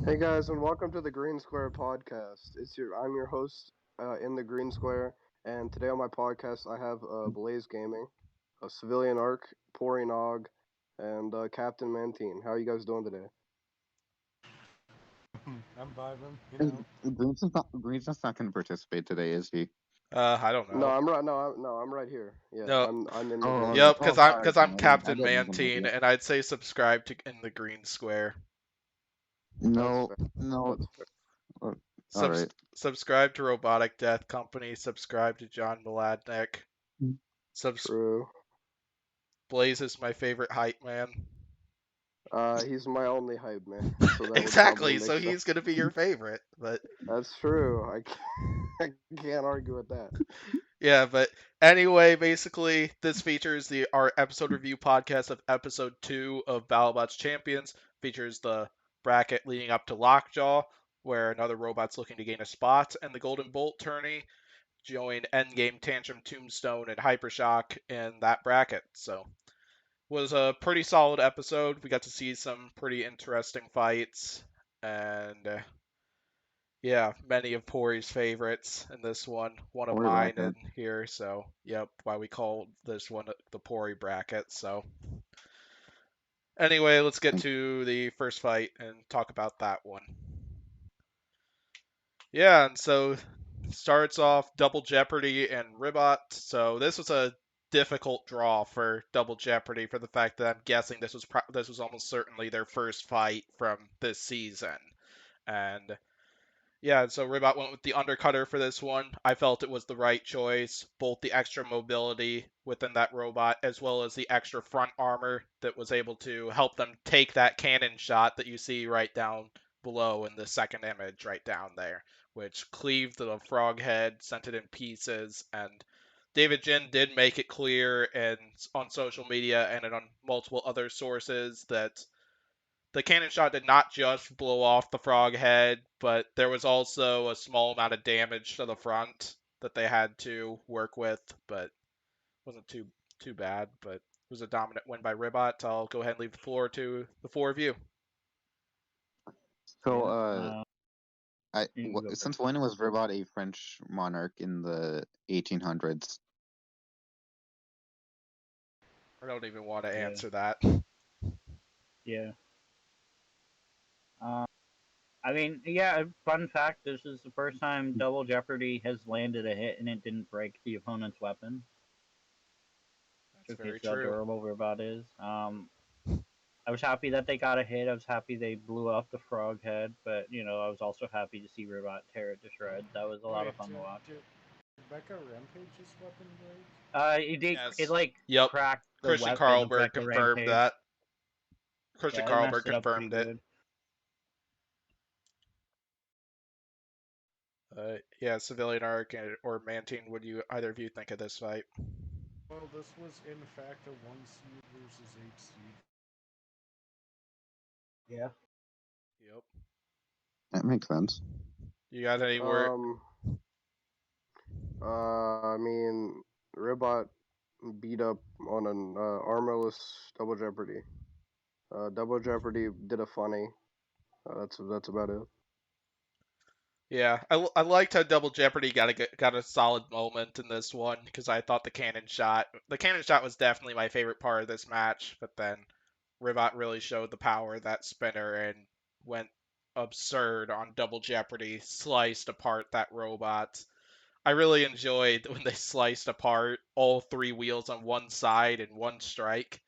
Hey guys, and welcome to the Green Square podcast. I'm your host in the Green Square, and today on my podcast I have Blaze Gaming, a Civilian Arc, Pory and Captain Mantine. How are you guys doing today? I'm vibing, And Greenson's not going to participate today, is he? I don't No, know. I'm right. No, I'm right here. Yeah, No, I'm in the Green Oh, yep, Square. because oh, I'm sorry, because I'm man. I Captain didn't even know Mantine, you. and I'd say subscribe to in the Green Square. That's No, fair. no. That's fair. uh, All Subs right. subscribe to Robotic Death Company. Subscribe to John Maladnik. Subs True. Blaze is my favorite hype man. He's my only hype man, so that would probably Exactly, make so sense. he's gonna be your favorite. But That's true. I can't argue with that. yeah, but anyway, basically, this features the our episode review podcast of episode 2 of Battlebots Champions. Features the bracket leading up to Lockjaw, where another robot's looking to gain a spot, and the Golden Bolt tourney. Join Endgame, Tantrum, Tombstone, and Hypershock in that bracket. So was a pretty solid episode. We got to see some pretty interesting fights, and yeah, many of Pory's favorites in this one of Or mine bracket. in here. So, yep, why we call this one the Pory bracket. So, anyway, let's get to the first fight and talk about that one. Yeah, and so starts off Double Jeopardy and Ribot. So this was a difficult draw for Double Jeopardy for the fact that I'm guessing this was almost certainly their first fight from this season. And yeah, so Ribot went with the undercutter for this one. I felt it was the right choice. Both the extra mobility within that robot, as well as the extra front armor that was able to help them take that cannon shot that you see right down below in the second image, right down there, which cleaved the frog head, sent it in pieces, and David Jin did make it clear and on social media and on multiple other sources that the cannon shot did not just blow off the frog head, but there was also a small amount of damage to the front that they had to work with, but wasn't too bad. But it was a dominant win by Ribot. I'll go ahead and leave the floor to the four of you. So, Yeah. You can go since first. when was Verbot a French monarch in the 1800s? I don't even want to Yeah. answer that. Yeah. Um, I mean, yeah. Fun fact: this is the first time Double Jeopardy has landed a hit and it didn't break the opponent's weapon. That's Showcase very how true. durable Robot is. I was happy that they got a hit. I was happy they blew off the frog head, but I was also happy to see Robot tear it to shreds. That was a lot Wait, of fun to watch. did Becca Rampage's weapon break? It Yes. like Yep. cracked the Christian weapon of Carlberg Becca confirmed Rampage. that. Christian Yeah, it messed Carlberg it up pretty confirmed it. good. Yeah, Civilian Arc or Mantine, what do you either of you think of this fight? Well, this was in fact a 1 seed versus 8 seed. Yeah. Yep. That makes sense. You got any word? Um, I mean, Ribot beat up on an armorless Double Jeopardy. Double Jeopardy did a funny. That's about it. Yeah, I liked how Double Jeopardy got a solid moment in this one because I thought the cannon shot was definitely my favorite part of this match, but then Ribot really showed the power of that spinner and went absurd on Double Jeopardy, sliced apart that robot. I really enjoyed when they sliced apart all three wheels on one side in one strike.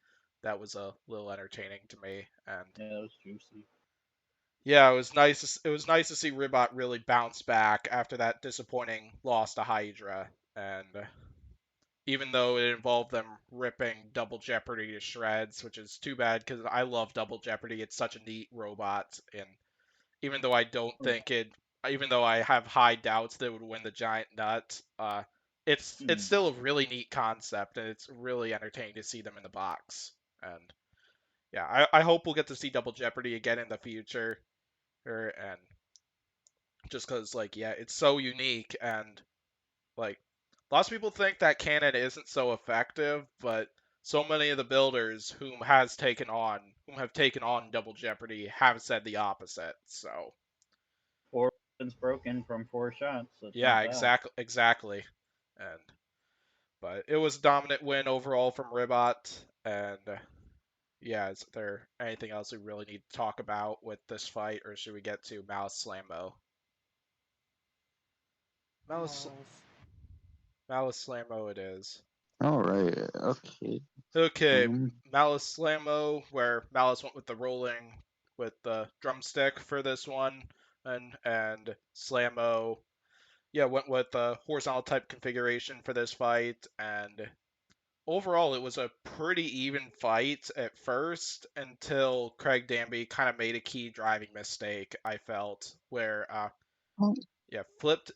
That was a little entertaining to me, and Yeah, that was juicy. yeah, it was nice. It was nice to see Ribot really bounce back after that disappointing loss to Hydra, and even though it involved them ripping Double Jeopardy to shreds, which is too bad because I love Double Jeopardy. It's such a neat robot, and even though I don't Oh think it, even though I have high doubts that it would win the Giant Nut, it's yeah. still a really neat concept, and it's really entertaining to see them in the box. And yeah, I hope we'll get to see Double Jeopardy again in the future, and just because like yeah, it's so unique and like lots of people think that cannon isn't so effective, but so many of the builders whom have taken on Double Jeopardy have said the opposite. So 4 weapons broken from 4 shots. So it's yeah, not bad. exactly. And but it was a dominant win overall from Ribot. And yeah, is there anything else we really need to talk about with this fight, or should we get to Malice Slammo? Malice, Malice Slammo it is. All right. Okay. Okay, Um. Malice Slammo, where Malice went with the rolling with the drumstick for this one, and Slammo, yeah, went with the horizontal type configuration for this fight, and overall it was a pretty even fight at first until Craig Danby kind of made a key driving mistake, I felt, where yeah, flipped.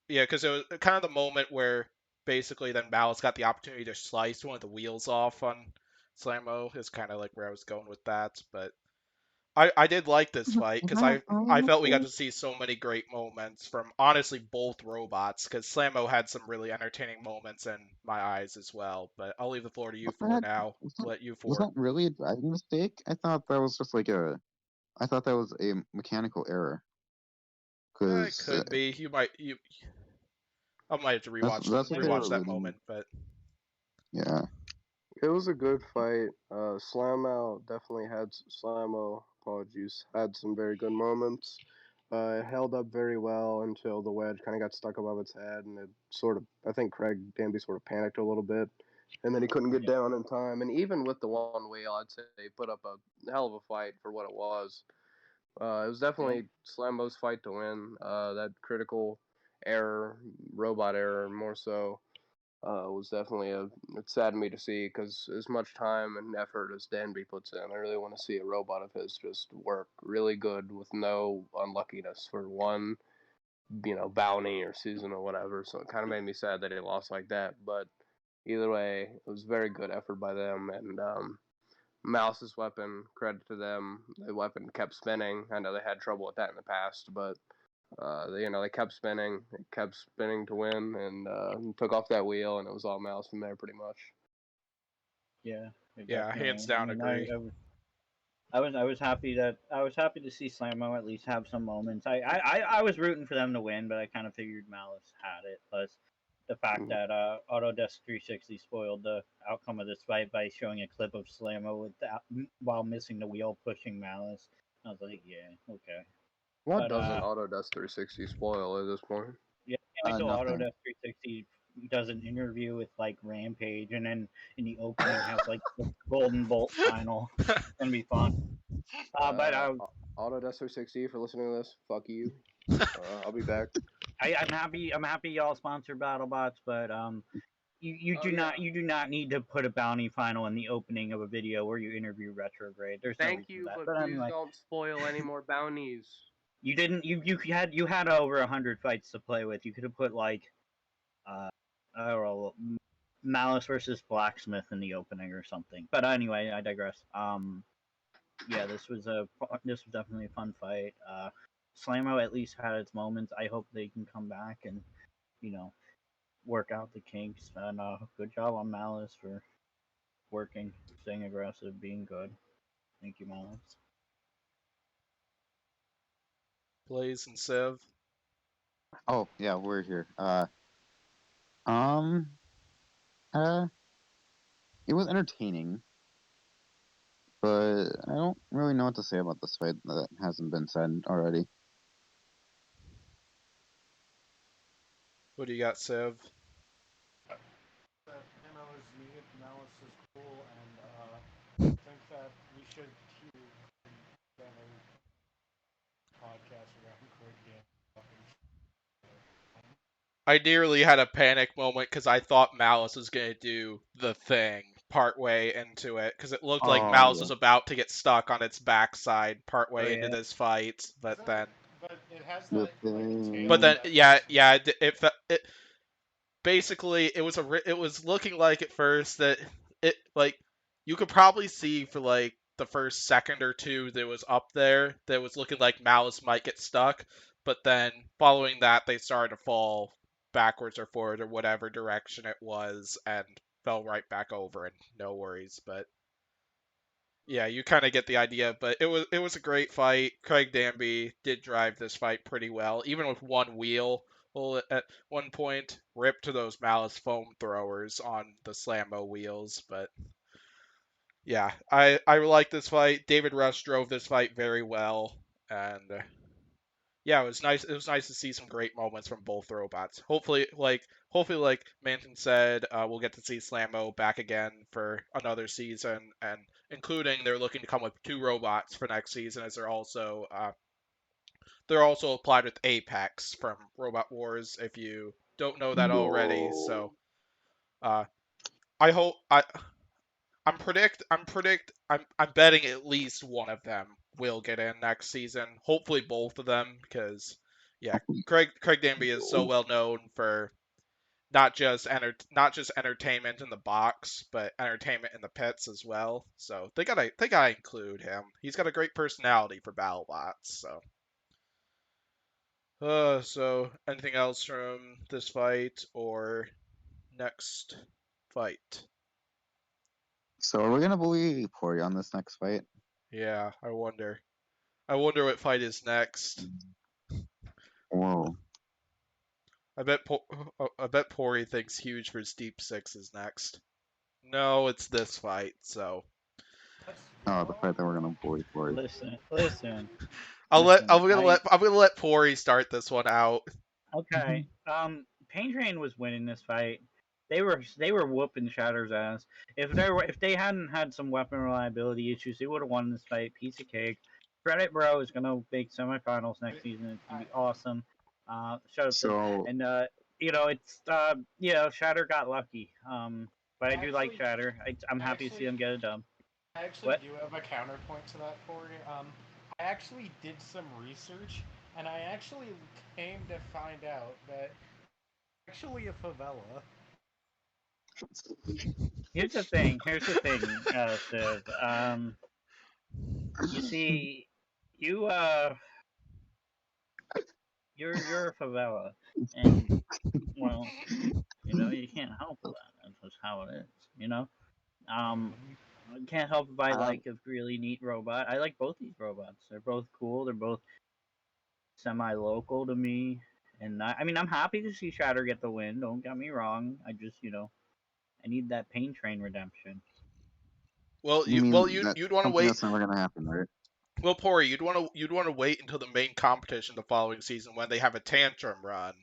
Yeah, because it was kind of the moment where basically then Malice got the opportunity to slice one of the wheels off on Slammo. Is kind of like where I was going with that. But I did like this fight because I felt we got to see so many great moments from honestly both robots. Because Slammo had some really entertaining moments in my eyes as well. But I'll leave the floor to you four now. Let you Was four. that really a driving mistake? I thought that was just like a. I thought that was a mechanical error. It Because could be. I might have to that's what they were rewatch that alluding. moment, but Yeah. It was a good fight. Slammo definitely had Slammo. Apologies, had some very good moments. It held up very well until the wedge kind of got stuck above its head, and it sort of. I think Craig Danby sort of panicked a little bit, and then he couldn't get down in time. And even with the one wheel, I'd say he put up a hell of a fight for what it was. It was Yeah. definitely Slammo's fight to win. That critical error, robot error, more so was definitely it saddened me to see because as much time and effort as Danby puts in, I really want to see a robot of his just work really good with no unluckiness for one, bounty or season or whatever. So it kind of made me sad that he lost like that. But either way, it was very good effort by them. And Mouse's weapon, credit to them. The weapon kept spinning. I know they had trouble with that in the past, but they kept spinning to win, and took off that wheel, and it was all Mouse from there pretty much. Yeah, yeah, hands definitely. I down mean, agree. I was happy to see Slammo at least have some moments. I was rooting for them to win, but I kind of figured Malice had it. Plus, the fact that Autodesk 360 spoiled the outcome of this fight by showing a clip of Slammo while missing the wheel pushing Malice. I was like, yeah, okay. What But doesn't Autodesk 360 spoil at this point? yeah, wait till Nothing. Autodesk 360 does an interview with like Rampage, and then in the opening has like the Golden Bolt final. It's gonna be fun. But Uh, Autodesk 360, for listening to this, fuck you. I'll be back. I'm happy. I'm happy y'all sponsor BattleBots, but Oh yeah. you do not need to put a bounty final in the opening of a video where you interview Retrograde. There's no Thank reason for you, that. but But please anyway, don't spoil any more bounties. you didn't. You had over 100 fights to play with. You could have put like uh I don't know, Malice versus Blacksmith in the opening or something. But anyway, I digress. Yeah, this was definitely a fun fight. Slammo at least had its moments. I hope they can come back and you know work out the kinks. And good job on Malice for working, staying aggressive, being good. Thank you, Malice. Blaze and Civ. Oh yeah, we're here. Um. Uh. It was entertaining, but I don't really know what to say about this fight that hasn't been said already. What do you got, Civ? That is neat, Malice is cool, and I think that we should keep better podcast around Craig Dan. I nearly had a panic moment because I thought Malice was gonna do the thing partway into it because it looked like Oh Malice yeah. was about to get stuck on its backside Oh partway into yeah, this fight, but then, But it has The that like but tail thing. then, that yeah, lets yeah, it basically it was looking like at first that it like you could probably see for like the first second or two that was up there that was looking like Malice might get stuck, but then following that they started to fall backwards or forward or whatever direction it was, and fell right back over, and no worries. But yeah, you kind of get the idea. But it was a great fight. Craig Danby did drive this fight pretty well, even with one wheel. Well, at one point, ripped to those Malice foam throwers on the Slammo wheels. But yeah, I like this fight. David Rush drove this fight very well, and yeah, it was nice. It was nice to see some great moments from both robots. Hopefully, like Manton said, we'll get to see Slammo back again for another season, and including they're looking to come with 2 robots for next season, as they're also applied with Apex from Robot Wars. If you don't know that already, No. so uh, I hope I'm betting at least one of them will get in next season. Hopefully both of them, because yeah, Craig Danby is so No. well known for not just entertainment in the box, but entertainment in the pits as well. So they gotta include him. He's got a great personality for BattleBots. So anything else from this fight or next fight? So are we gonna believe Pory on this next fight? Yeah, I wonder. I wonder what fight is next. Whoa. I bet Pory thinks Huge for Deep Six is next. No, it's this fight. So Let's Oh, the go. fight that we're gonna bully Pory. Listen. I'll let Listen. I'm gonna let Pory start this one out. Okay. Pain Train was winning this fight. They were whooping Shatter's ass. If they hadn't had some weapon reliability issues, they would have won this fight. Piece of cake. Credit Bro is gonna make semifinals next season. It's gonna be awesome. Shout out to them. So And it's Shatter got lucky. But I do like Actually, Shatter. I'm happy to see actually, him get a dub. I actually What? do have a counterpoint to that for you. I actually did some research, and I actually came to find out that actually a favela. Here's the thing. Civ. You see, you you're a favela, and well, you can't help that. That's just how it is. I can't help if I um, like a really neat robot. I like both these robots. They're both cool. They're both semi-local to me, and I mean, I'm happy to see Shatter get the win. Don't get me wrong. I just, I need that Pain Train redemption. Well, you you well mean you that's you'd want to something wait. that's never gonna happen, right? Well, Pory, you'd want to wait until the main competition the following season when they have a tantrum run.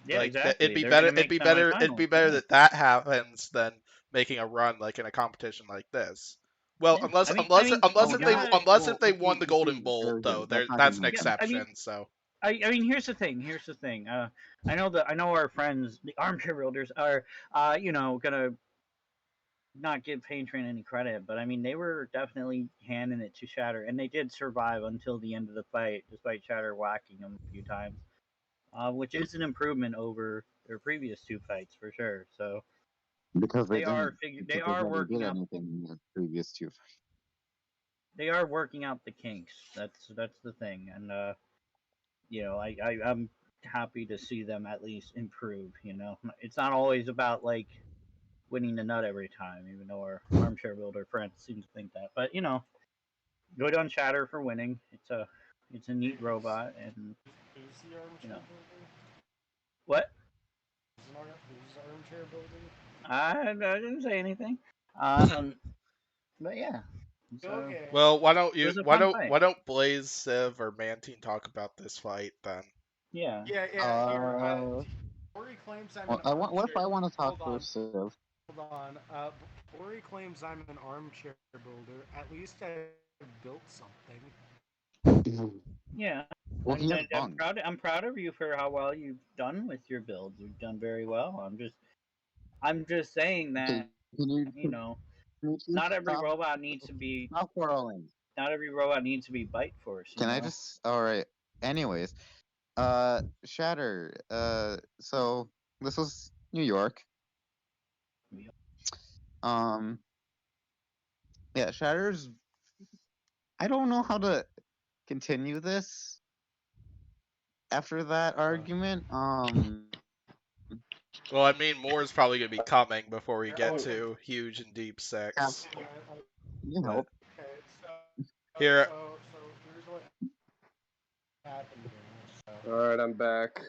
Yeah, Like that, it'd exactly. be They're better. gonna It'd make be better. It'd semifinals. be better Yeah, that happens than making a run like in a competition like this. Well, yeah. unless I mean, I unless mean, unless you Oh, if they that gotta. unless if well, they won the you Golden see, Bolt there though, again, that's not that's gonna an Yeah, happen. I mean, exception. So here's the thing. Here's the thing. I know our friends, the armchair builders, are, gonna not give Pain Train any credit, but I mean, they were definitely handing it to Shatter, and they did survive until the end of the fight, despite Shatter whacking them a few times, which is an improvement over their previous 2 fights for sure. So Because they they are didn't. they Because they are never did working out anything in the previous two. the kinks. That's the thing, and I'm happy to see them at least improve. It's not always about like winning the nut every time, even though our armchair builder friends seem to think that. But good on Shatter for winning. It's a neat Wait, robot, and who's the you armchair know builder? what? Who's the armchair builder? I didn't say anything. Um, but yeah, so Okay. well, it was a why fun don't fight. why don't Blaze, Civ, or Mantine talk about this fight then? Yeah. Yeah, yeah. Here, Uh, Ori claims I'm an well, what if armchair. I want to talk Hold on, first, Civ? hold on. Ori claims I'm an armchair builder. At least I built something. Yeah, Well, he has I'm buns. proud of you for how well you've done with your builds. You've done very well. I'm just saying Okay, that can you not every stop robot needs to be stop quarreling? bite force. Can I just? All right. Anyways, Shatter. So this was New York. Um, yeah, Shatter's. I don't know how to continue this after that Uh, argument. Well, I mean, more is probably going to be coming before we get Oh, to huge and deep Yeah, six. you But know. okay, here, here's what happened here. So, All right, I'm back.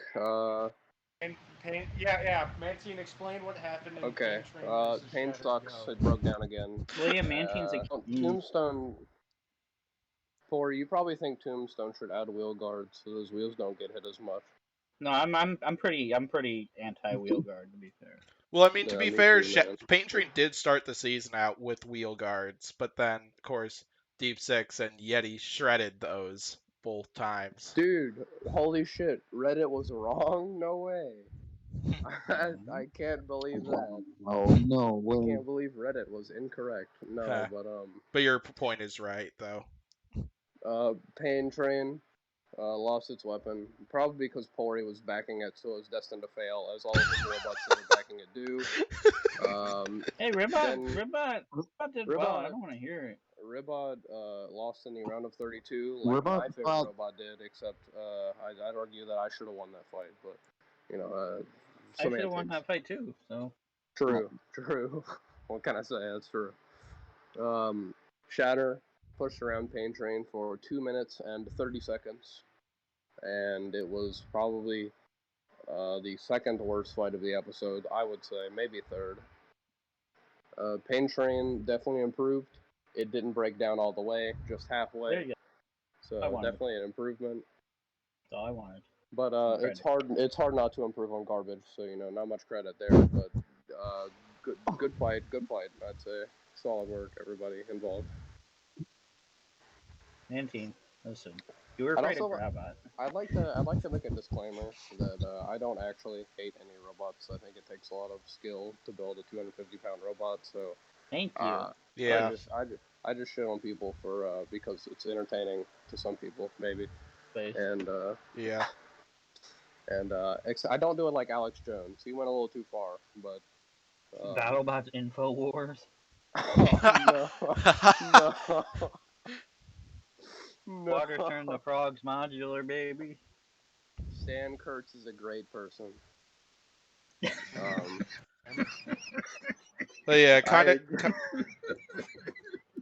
yeah, Mantine, explain what happened in Okay. Pain Train versus Pain Shatter sucks. Go. It broke down again. Well, yeah, Mantine's like. Tombstone. Pory, you probably think Tombstone should add wheel guards so those wheels don't get hit as much. No, I'm pretty anti wheel guard, to be fair. well, I mean, to Yeah, be me fair, too, man. Paint Train did start the season out with wheel guards, but then, of course, Deep Six and Yeti shredded those both times. Dude, holy shit! Reddit was wrong. No way. I can't believe that. Oh no I way. can't believe Reddit was incorrect. No, but But your point is right, though. Pain Train lost its weapon, probably because Pory was backing it, so it was destined to fail, as all of the robots that are backing it do. Hey, Then Ribot did well. I Ribot, don't want to hear it. Ribot lost in the round of 32, like Robot, my favorite robot did, except I'd argue that I should have won that fight, but, you know, I should have won semantics. that fight too. So True. What can I say? That's true. Shatter pushed around Pain Train for 2 minutes and 30 seconds, and it was probably the second worst fight of the episode, I would say, maybe third. Pain Train definitely improved. It didn't break down all the way, just there halfway. you go. So definitely an improvement. That's all I wanted. But Some credit. it's hard not to improve on garbage. So not much credit there. But good fight. I'd say solid work, everybody involved. Mantine, listen, you were I'd afraid of also Grabot. I'd like to make a disclaimer that I don't actually hate any robots. I think it takes a lot of skill to build a 250-pound robot. So Thank you. Yeah. I just shit on people for because it's entertaining to some people maybe, Please. and Yeah. I don't do it like Alex Jones. He went a little too far, but Battlebots Infowars. oh, no. Water turned the frogs modular, baby. Stan Kurtz is a great person. But yeah, I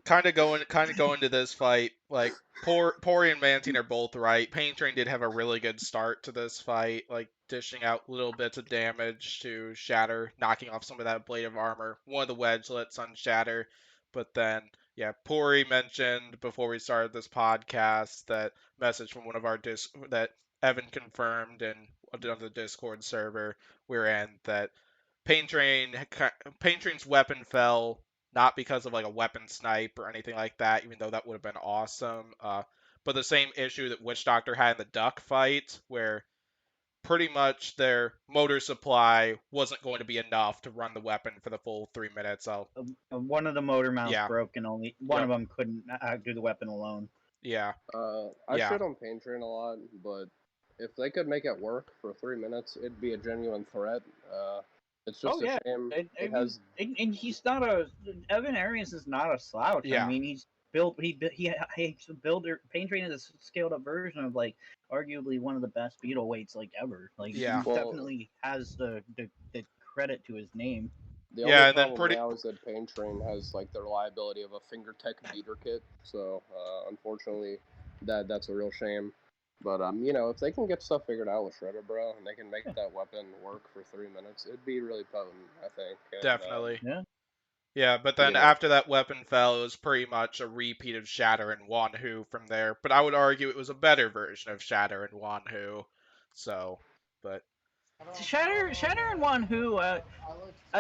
kind of going to this fight. Like Pory and Mantine are both right. Pain Train did have a really good start to this fight, like dishing out little bits of damage to Shatter, knocking off some of that blade of armor. One of the wedgelets on Shatter, but then yeah, Pory mentioned before we started this podcast that message from one of our that Evan confirmed and on the Discord server we're in that Pain Train's weapon fell not because of like a weapon snipe or anything like that, even though that would have been awesome. But the same issue that Witch Doctor had in the Duck fight, where pretty much their motor supply wasn't going to be enough to run the weapon for the full 3 minutes. One of the motor mounts Yeah. broke, and only one of them couldn't do the weapon alone. Yeah. I shit on Pain Train a lot, but if they could make it work for 3 minutes, it'd be a genuine threat. It's just a shame. And he's not Evan Arias is not a slouch. Yeah. I mean, he's built. He's a builder. Pain Train is a scaled up version of like arguably one of the best beetle weights like ever. Like he definitely has the credit to his name. The only problem now is that Pain Train has like the reliability of a FingerTech beater kit, so unfortunately, that's a real shame. But if they can get stuff figured out with Shredder, bro, and they can make that weapon work for 3 minutes, it'd be really potent, I think. And, Definitely. Yeah. Yeah, but then after that weapon fell, it was pretty much a repeat of Shatter and Wanhu from there. But I would argue it was a better version of Shatter and Wanhu. So, but Shatter and Wanhu.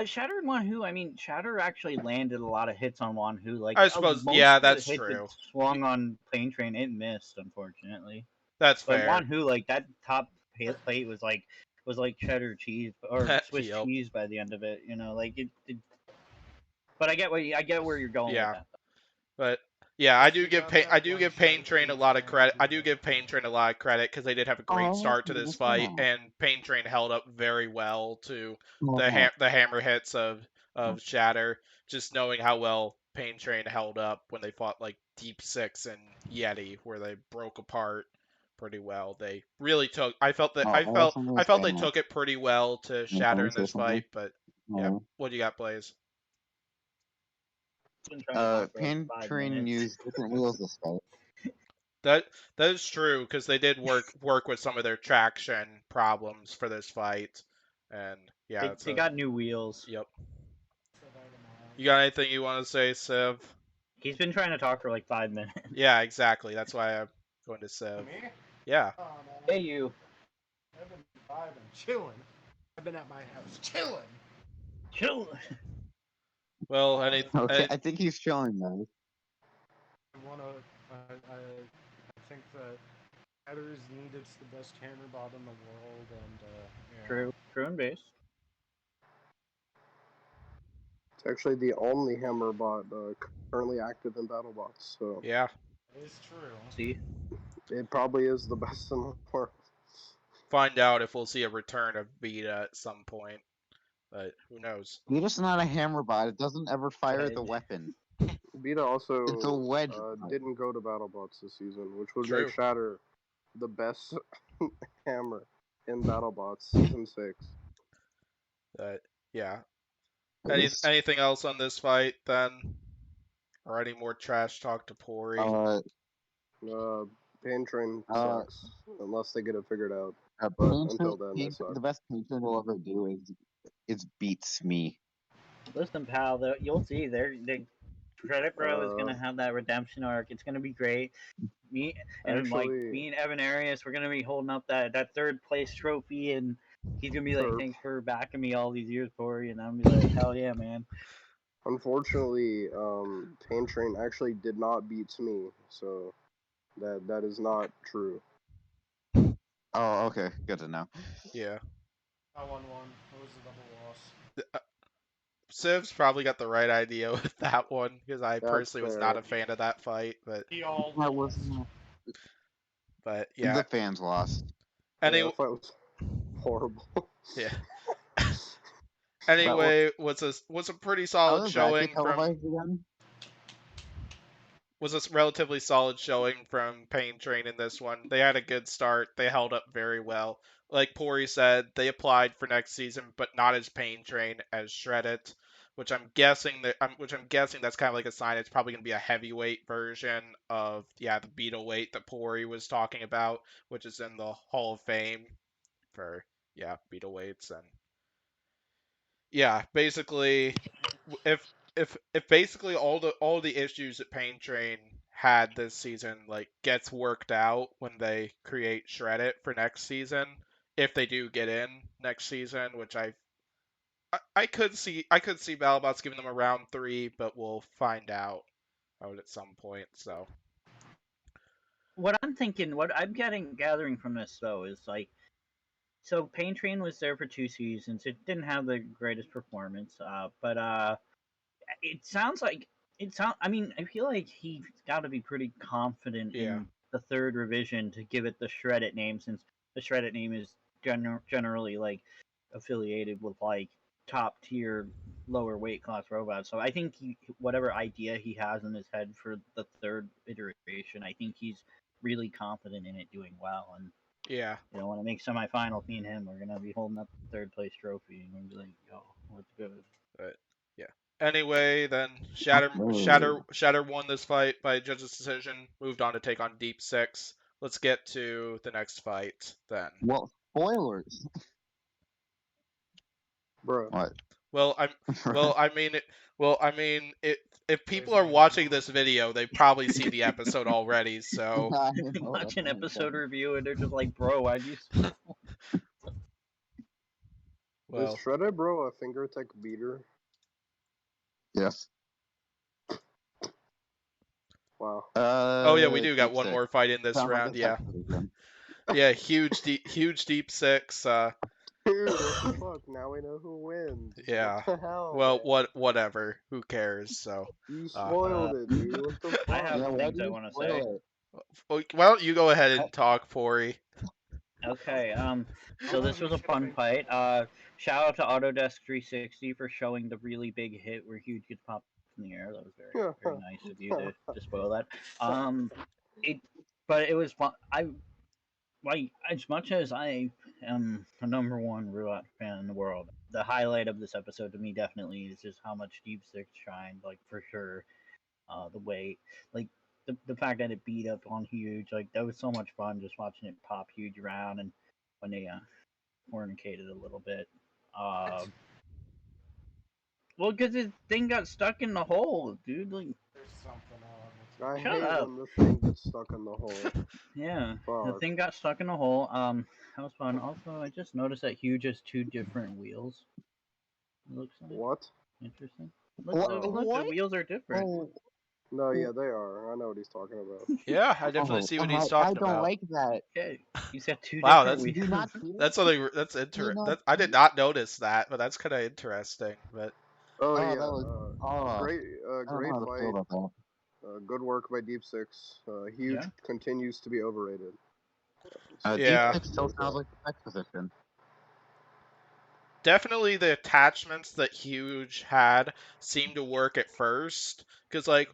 Shatter and Wanhu. I mean, Shatter actually landed a lot of hits on Wanhu. Like I suppose, that's true. It swung on Pain Train. It missed, unfortunately. That's fair. But Wanhu, like that top plate was like cheddar cheese or Swiss cheese by the end of it. Like it. But I get where you're going with that. But yeah, I do give Pain Train a lot of credit. I do give Pain Train a lot of credit because they did have a great start to this fight, and Pain Train held up very well to the hammer hits of Shatter. Just knowing how well Pain Train held up when they fought like Deep Six and Yeti, where they broke apart pretty well. They really took. I felt that. I also want I to felt say, they took it pretty well to can Shatter I in say this fight. something? But yeah, what do you got, Blaze? Been trying to talk for like Pain 5 Train minutes. used different wheels this fight. That is true because they did work with some of their traction problems for this fight, and yeah, They got new wheels. Yep. So that amount. You got anything you want to say, Civ? He's been trying to talk for like 5 minutes. Yeah, exactly. That's why I'm going to Civ. Me? Yeah. Oh, man. Hey, you. I've been vibing, chilling. I've been at my house chilling. Chill. Well, Okay, I think he's showing those. I think that Shatter is needed. It's the best hammer bot in the world, and yeah. True and base. It's actually the only hammer bot currently active in Battlebots, so Yeah. It is true. See? it probably is the best in the world. Find out if we'll see a return of Beta at some point, but who knows? You're just not a hammer bot. It doesn't ever fire Okay. the weapon. Beta It's a also wedge. didn't go to Battlebots this season, which would True. make Shatter the best hammer in Battlebots Season 6. But yeah. Yes. Anything else on this fight then? Or any more trash talk to Pory? Pain Train Uh, sucks, unless they get it figured out. But Pain until Train, then, they suck. the best Pain Train will ever do is beats me. Listen, pal, you'll see. Credit Bro is gonna Uh, have that redemption arc. It's gonna be great. Me Actually, me and Evan Arias, we're gonna be holding up that third place trophy, and he's gonna be like, Perp. "Thanks for backing me all these years, Pory," and I'm gonna be like, "Hell yeah, man!" Unfortunately, Pain Train actually did not beat me, so that is not true. Oh, okay, good to know. Yeah. I won one. It was a double loss. Civ's probably got the right idea with that one because I That's personally was fair. not a fan of that fight, but We all That lost. wasn't. yeah. The fans lost. Yeah, Any that fight was horrible. yeah. That was. Anyway, was a pretty How solid did that showing get from televised again? was a relatively solid showing from Pain Train in this one. They had a good start. They held up very well. Like Pory said, they applied for next season, but not as Pain Train, as Shredded, which I'm guessing that's kind of like a sign it's probably going to be a heavyweight version of the Beetle weight that Pory was talking about, which is in the Hall of Fame for Beetle weights. And yeah, basically if basically all the issues that Pain Train had this season like gets worked out when they create Shred It for next season, if they do get in next season, which I could see Battlebots giving them a round 3, but we'll find out at some point. So What I'm thinking, what I'm gathering from this though is like, so Pain Train was there for 2 seasons. It didn't have the greatest performance, but it sounds like I mean, I feel like he's got to be pretty confident yeah, in the third revision to give it the Shred It name, since the Shred It name is generally like affiliated with like top tier lower weight class robots. So I think whatever idea he has in his head for the third iteration, I think he's really confident in it doing well. And yeah. when it makes semifinals, me and him are gonna be holding up the third place trophy, and we're gonna be like, "Yo, what's good?" But yeah. Anyway, then Oh. Shatter won this fight by judge's decision. Moved on to take on Deep Six. Let's get to the next fight then. Well, spoilers. Bruh. What? Well, I mean, if people are Blaze watching made this video, they've probably seen the episode already. So, I They know, watch that's an what I'm episode saying. review and they're just like, "Bro, why'd you?" Is well, Shredder Bro a finger tech beater? Yes. Wow. oh yeah, we do got Deep one Six. more fight in this Sounds like round. a Yeah, sex position. yeah, huge Deep Six. Dude, what the fuck? Now we know who wins. Yeah. What the hell, Well, man? whatever. Who cares? So, You uh, spoiled it, dude. What the I fuck? have Yeah, why things do I you want to say. spoil it? why don't you go ahead and talk, Pory? Okay, so Sometimes this we was a should have fun been. fight. Shout out to Autodesk 360 for showing the really big hit where Huge gets popped in the air. That was very nice of you to spoil that. Um, it, but it was fun. like as much as I am the number one robot fan in the world, the highlight of this episode to me definitely is just how much Deep Six shined. Like for sure, the way like the fact that it beat up on Huge, like that was so much fun just watching it pop Huge around and when they fornicated a little bit. Uh, well, because his thing got stuck in the hole, dude. Like, There's something on I with you. shut hate up. when the thing gets stuck in the hole. Yeah, the Fuck. thing got stuck in the hole. That was fun. Also, I just noticed that Huge has two different wheels. It looks like What? interesting. What? Look, the What? wheels are different. Oh, No, yeah, they are. I know what he's talking about. Yeah, I definitely oh, see what he's talking I don't about. like that. Yeah, he's got two Wow, different You do wheels. not see that's that? something that's Do you not that I did see? not notice that, but that's kind of interesting. But Oh Oh, yeah, that was. Oh, I don't know great how to feel fight. about that. Good work by Deep Six. Huge Yeah. continues to be overrated. Deep yeah, Six still There's sounds that. like a sex position. definitely the attachments that Huge had seemed to work at first because like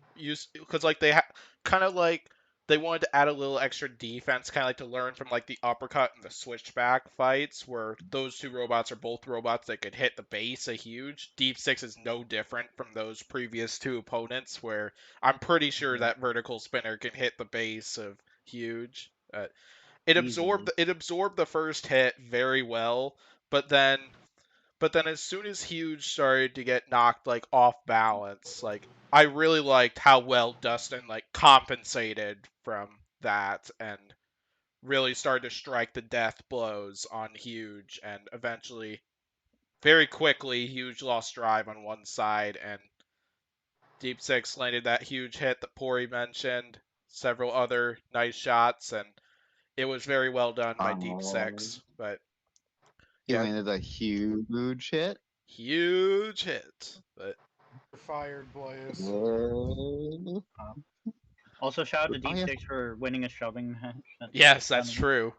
they kind of like they wanted to add a little extra defense, kind of like to learn from like the uppercut and the switchback fights, where those two robots are both robots that could hit the base of Huge. Deep Six is no different from those previous two opponents, where I'm pretty sure Yeah. that vertical spinner can hit the base of Huge. Easily. It absorbed the first hit very well, but then as soon as Huge started to get knocked like off balance, like I really liked how well Dustin like compensated from that and really started to strike the death blows on Huge, and eventually very quickly Huge lost drive on one side and Deep Six landed that huge hit that Pory mentioned, several other nice shots, and it was very well done by Deep Um, Six. But he yeah, landed a huge hit. huge hit. But You're fired, Blaze. Yeah. Also, shout out to Oh Deep yeah. Six for winning a shoving match. yes, that's Sounded- true.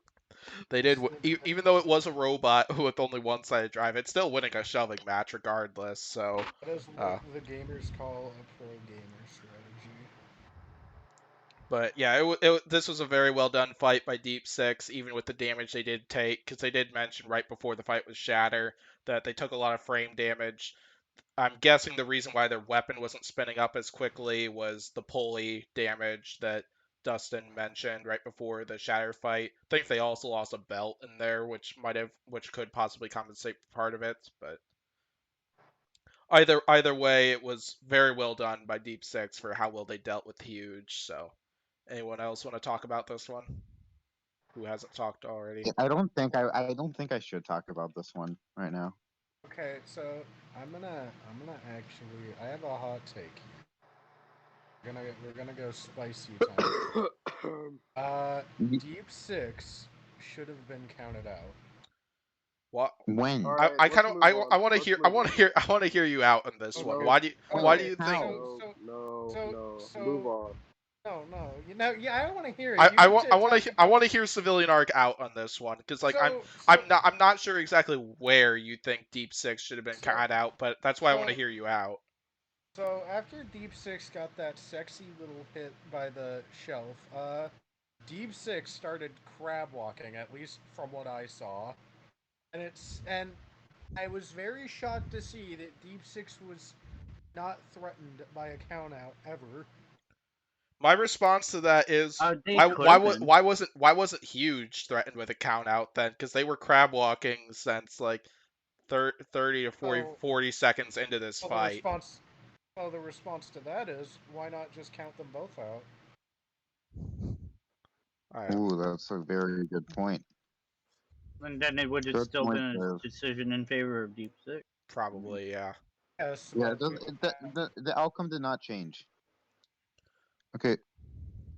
They did, even though it was a robot with only one sided drive, it's still winning a shoving match regardless. So, That is what uh, the gamers call a pro gamer strategy. but yeah, this was a very well done fight by Deep Six, even with the damage they did take, because they did mention right before the fight with Shatter that they took a lot of frame damage. I'm guessing the reason why their weapon wasn't spinning up as quickly was the pulley damage that Dustin mentioned right before the Shatter fight. I think they also lost a belt in there, which could possibly compensate for part of it. But either way, it was very well done by Deep Six for how well they dealt with Huge. So, anyone else want to talk about this one? Who hasn't talked already? I don't think I should talk about this one right now. Okay, so I'm gonna actually I have a hot take. We're gonna go spicy time. Y- Deep Six should have been counted out. What? All When? right, I kind let's of move on. I want to Let's hear move on. I want to hear you out on this one. Okay. No, Why do Okay. you think How? So so no, so no. Move so on. no. You know, yeah, I don't want to hear it. You need to talk I about. want to hear Civilian Arc out on this one because like So so I'm not sure exactly where you think Deep Six should have been so cut out, but that's why I want to so hear you out. so after Deep Six got that sexy little hit by the shelf, Deep Six started crab walking, at least from what I saw, and I was very shocked to see that Deep Six was not threatened by a countout ever. My response to that is they could have been. why wasn't Huge threatened with a count out then? Because they were crab walking since like 30 to So, 40 seconds into this well, the fight. response, well, the response to that is, why not just count them both out? I don't Ooh, that's a very good point. And then it would have Good still point been there. a decision in favor of Deep Six. probably yeah. Yes, Yeah, but the outcome did not change. Okay,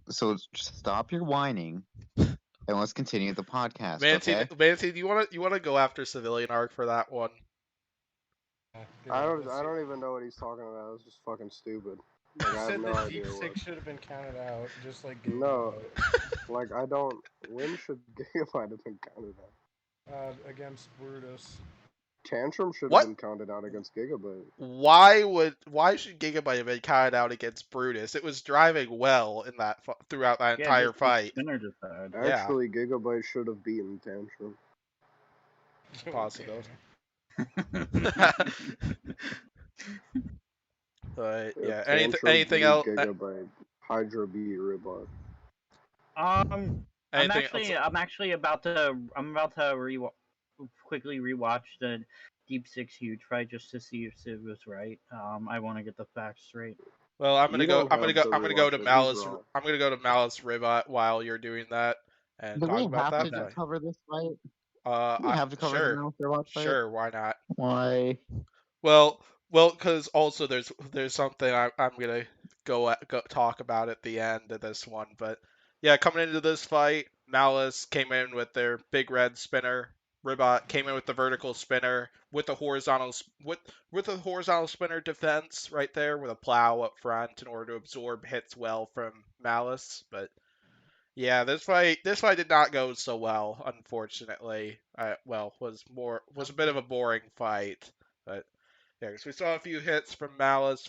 so just stop your whining and let's continue the podcast. Okay. Manti, do you want to go after Civilian Arc for that one? I don't even know what he's talking about. It's just fucking stupid. Like You I have said no that idea Deep what. Six should have been counted out, just like No, Gigabyte, like I don't. When should Gigabyte have been counted out? against Brutus. Tantrum should have What? been counted out against Gigabyte. Why should Gigabyte have been counted out against Brutus? It was driving well in that throughout that Yeah, entire just the fight. spinner just died. Yeah. Actually, Gigabyte should have beaten Tantrum. Possibility. But yeah, If Tantrum anything beat else? Gigabyte, Hydra beat Ribot. Anything else? I'm actually about to quickly rewatch the Deep Six huge fight just to see if Sid was right. I want to get the facts straight. Well, I'm gonna You go. don't I'm gonna have go. to I'm gonna go rewatch to it. He's Malice. wrong. I'm gonna go to Malice Ribot while you're doing that and Do talk we about have that to fight. cover this fight? Do we have to cover the Sure, Mouse Robot fight? sure. Why not? Why? Well, because also there's something I'm gonna go talk about at the end of this one, but yeah, coming into this fight, Malice came in with their big red spinner. Ribot came in with the vertical spinner with the horizontal with a horizontal spinner defense right there with a plow up front in order to absorb hits well from Malice. But yeah, this fight did not go so well, unfortunately. Well, was a bit of a boring fight, but yeah, 'cause we saw a few hits from Malice,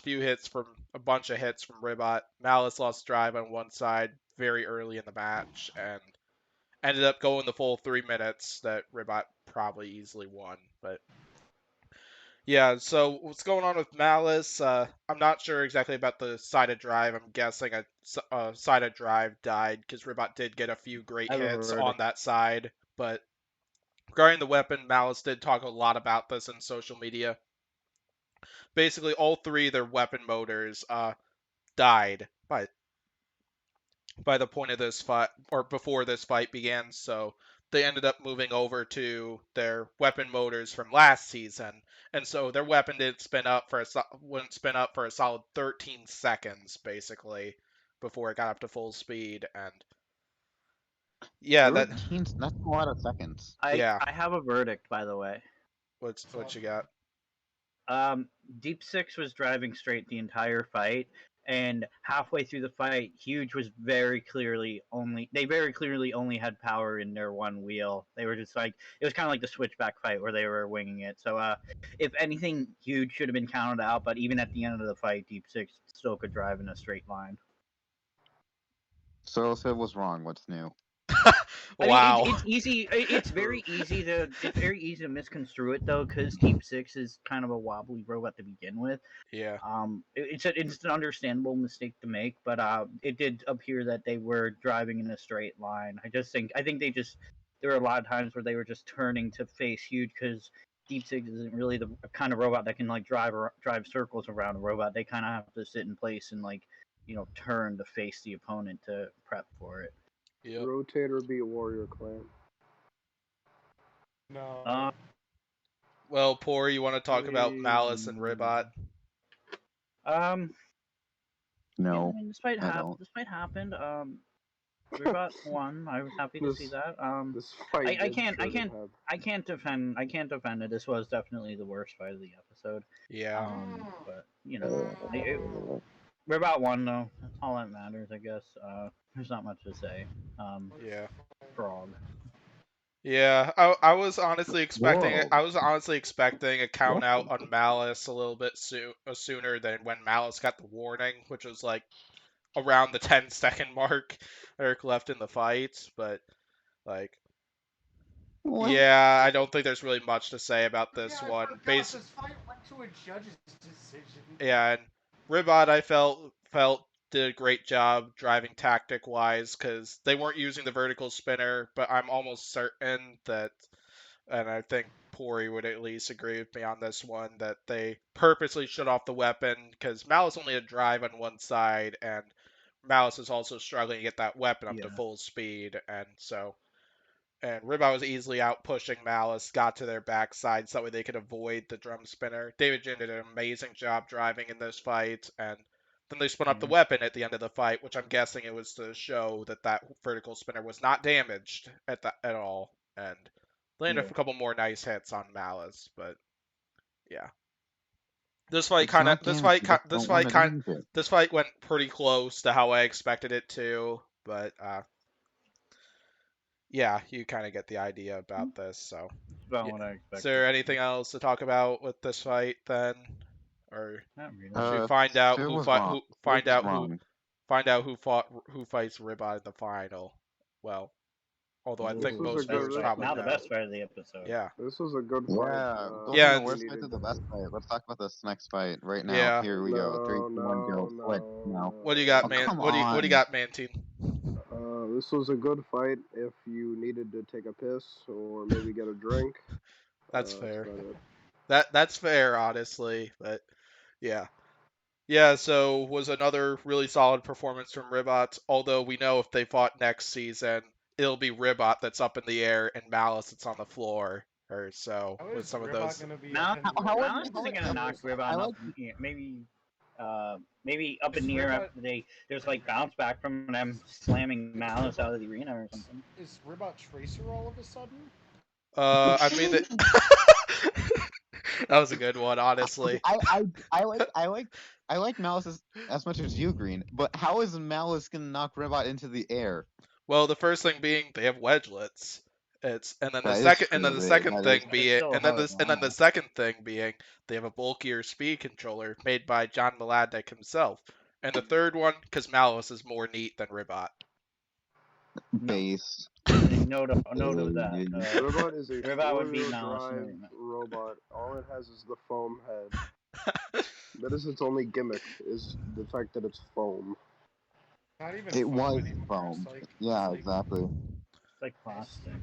a bunch of hits from Ribot. Malice lost drive on one side very early in the match and ended up going the full 3 minutes that Ribot probably easily won. But yeah, so what's going on with Malice? I'm not sure exactly about the sided drive. I'm guessing a sided drive died because Ribot did get a few great I have a hits on verdict. that side. But regarding the weapon, Malice did talk a lot about this in social media. Basically, all three of their weapon motors died by the point of this fight or before this fight began. So they ended up moving over to their weapon motors from last season, and so their weapon wouldn't spin up for a solid 13 seconds basically before it got up to full speed. And yeah, 13, that's a lot of seconds. Yeah. I have a verdict, by the way. What you got? Deep Six was driving straight the entire fight, and halfway through the fight, Huge was very clearly only had power in their one wheel. They were just like it was kind of like the switchback fight where they were winging it. So if anything, Huge should have been counted out. But even at the end of the fight, Deep Six still could drive in a straight line. So if it was wrong, what's new? Wow. I mean, it's easy. It's very easy to misconstrue it though, because Deep Six is kind of a wobbly robot to begin with. Yeah. It's an understandable mistake to make, but it did appear that they were driving in a straight line. I think there were a lot of times where they were just turning to face Huge because Deep Six isn't really the kind of robot that can like drive circles around a robot. They kind of have to sit in place and like turn to face the opponent to prep for it. Yep. Rotator beat Warrior Clan. No. Well, Pory, you want to talk about Malice and Ribot? No, Yeah, I mean, I don't. this fight happened. Ribot won. I was happy to see that. This fight I can't defend it. This was definitely the worst fight of the episode. Yeah. But Ribot won though. That's all that matters, I guess. There's not much to say. Yeah. Frog. Yeah, I was honestly expecting Whoa. I was honestly expecting a count out on Malice a little bit sooner than when Malice got the warning, which was like around the 10-second mark Eric left in the fight, but like What? yeah, I don't think there's really much to say about this Yeah, one. this fight went to a judge's decision. Yeah, and Ribot I felt did a great job driving tactic wise because they weren't using the vertical spinner, but I'm almost certain that, and I think Pory would at least agree with me on this one, that they purposely shut off the weapon because Malice only had drive on one side, and Malice is also struggling to get that weapon up to full speed, and Ribot was easily out pushing Malice, got to their backside so that way they could avoid the drum spinner. David Jin did an amazing job driving in this fight, and then they spun up the weapon at the end of the fight, which I'm guessing it was to show that vertical spinner was not damaged at all, and landed a couple more nice hits on Malice, but yeah. This fight went pretty close to how I expected it to, but yeah, you kind of get the idea about this. So, About yeah. what I Is expected. there anything else to talk about with this fight then, or Not really. should we find out Stu who was fight wrong. who Stu find was out wrong. who fights Ribot in the final? Well, although I Ooh, think was a most good- viewers probably now the know. best part of the episode. Yeah, This was a good fight. Yeah, those Yeah, are the we worst needed- fights of the best fight. Let's talk about this next fight right now. Yeah. Here we go. 3, 2, 1, go. No, Fight no, now. what do you got, Oh, man? come What do you on. got, Mantine? This was a good fight if you needed to take a piss or maybe get a drink. That's fair. about it. That's fair, honestly. But yeah. Yeah, so was another really solid performance from Ribot, although we know if they fought next season, it'll be Ribot that's up in the air and Malice that's on the floor. Or so How with is some of Ribot those. gonna be Now, up in the how air? Malice isn't gonna knock Ribot I up. like- Maybe up in the air Ribot- after there's like bounce back from them slamming Malice out of the arena or something. Is Ribot Tracer all of a sudden? I mean that was a good one, honestly. I like Malice as much as you, Green. But how is Malice gonna knock Ribot into the air? Well, the first thing being they have wedgelets. And then the That is second and then true, the that- second that thing is- being still and then how this it and then the went. second thing being they have a bulkier speed controller made by John Maladnik himself. And the third one, because Malice is more neat than Ribot. Base. No to that. Robot is a Ribot would beat four-wheel Malice in the drive arena. robot. All it has is the foam head. That is its only gimmick, is the fact that it's foam. Not even It foam was anymore. foam. It's like, Yeah, it's like, exactly. It's like plastic.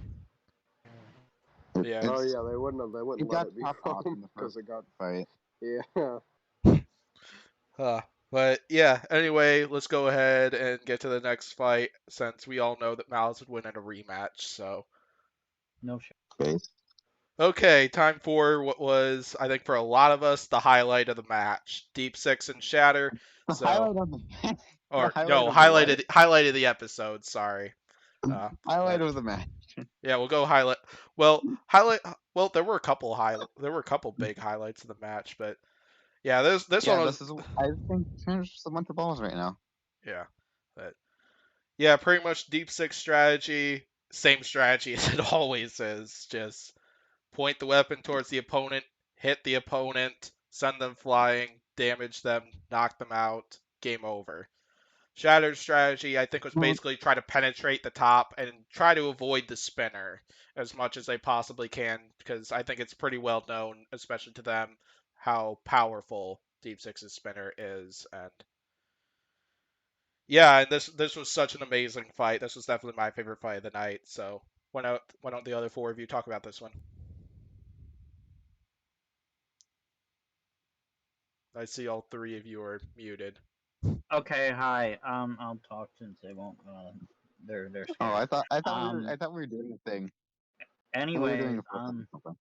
Yeah. Oh It's- yeah, they wouldn't it let got it be chopped off in foam the because first it got fight. yeah. But yeah, anyway, let's go ahead and get to the next fight since we all know that Malice would win in a rematch. So, No shit. Base. okay, time for what was, I think, for a lot of us, the highlight of the match: Deep Six and Shatter. The So, highlight of the or highlight no, of the highlight of the episode. Sorry. highlight of the match. Yeah, we'll go highlight. Well, highlight. Well, there were a couple big highlights of the match, but yeah, this Yeah, one was. this is. I think there's a bunch of balls right now. Yeah, but yeah, pretty much Deep Six strategy, same strategy as it always is. Just point the weapon towards the opponent, hit the opponent, send them flying, damage them, knock them out, game over. Shatter's strategy, I think, was basically try to penetrate the top and try to avoid the spinner as much as they possibly can, because I think it's pretty well known, especially to them, how powerful Deep Six's spinner is. And yeah, and this was such an amazing fight. This was definitely my favorite fight of the night. So why don't the other four of you talk about this one? I see all three of you are muted. Okay, hi. I'll talk since they won't. They're scared. Oh, I thought we were doing a thing. I thought we were doing Anyways, a full thing. Okay.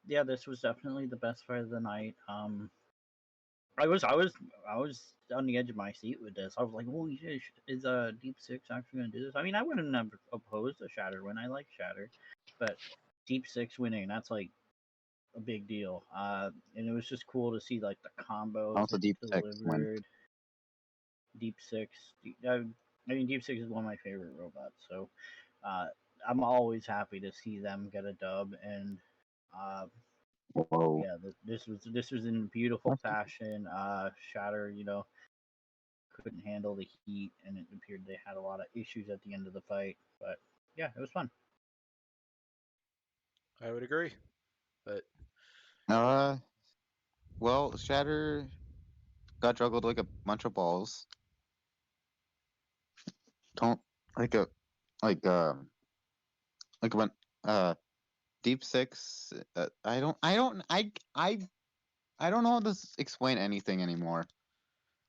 yeah, this was definitely the best fight of the night. I was on the edge of my seat with this. I was like, holy shit, is Deep Six actually gonna do this? I mean, I wouldn't have opposed a Shatter win. I like Shatter, but Deep Six winning, that's like a big deal. And it was just cool to see like the combos Also, it Deep Six win. delivered. Deep Six, I mean, Deep Six is one of my favorite robots, so I'm always happy to see them get a dub. And Whoa. yeah, this was in beautiful fashion. Shatter, couldn't handle the heat, and it appeared they had a lot of issues at the end of the fight. But yeah, it was fun. I would agree, but Well, Shatter got juggled like a bunch of balls. Don't like a like when Deep Six. I don't know how to explain anything anymore.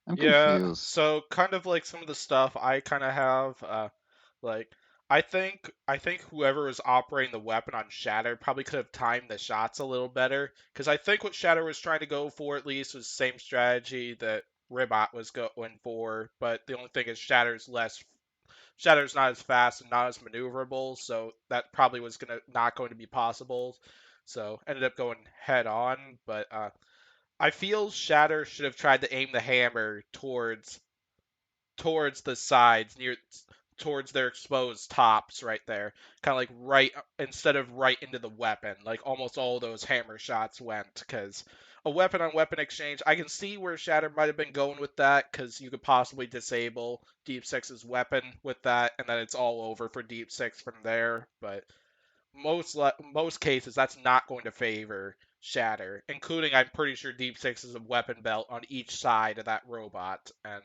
I'm yeah. confused. So kind of like some of the stuff I kind of have, like I think whoever was operating the weapon on Shatter probably could have timed the shots a little better, because I think what Shatter was trying to go for at least was the same strategy that Ribot was going for, but the only thing is Shatter's not as fast and not as maneuverable, so that probably was not going to be possible. So ended up going head on, but I feel Shatter should have tried to aim the hammer towards the sides towards their exposed tops right there, kind of like right instead of right into the weapon. Like almost all those hammer shots went because a weapon on weapon exchange. I can see where Shatter might have been going with that because you could possibly disable Deep Six's weapon with that, and then it's all over for Deep Six from there. But most cases, that's not going to favor Shatter, including I'm pretty sure Deep Six is a weapon belt on each side of that robot, and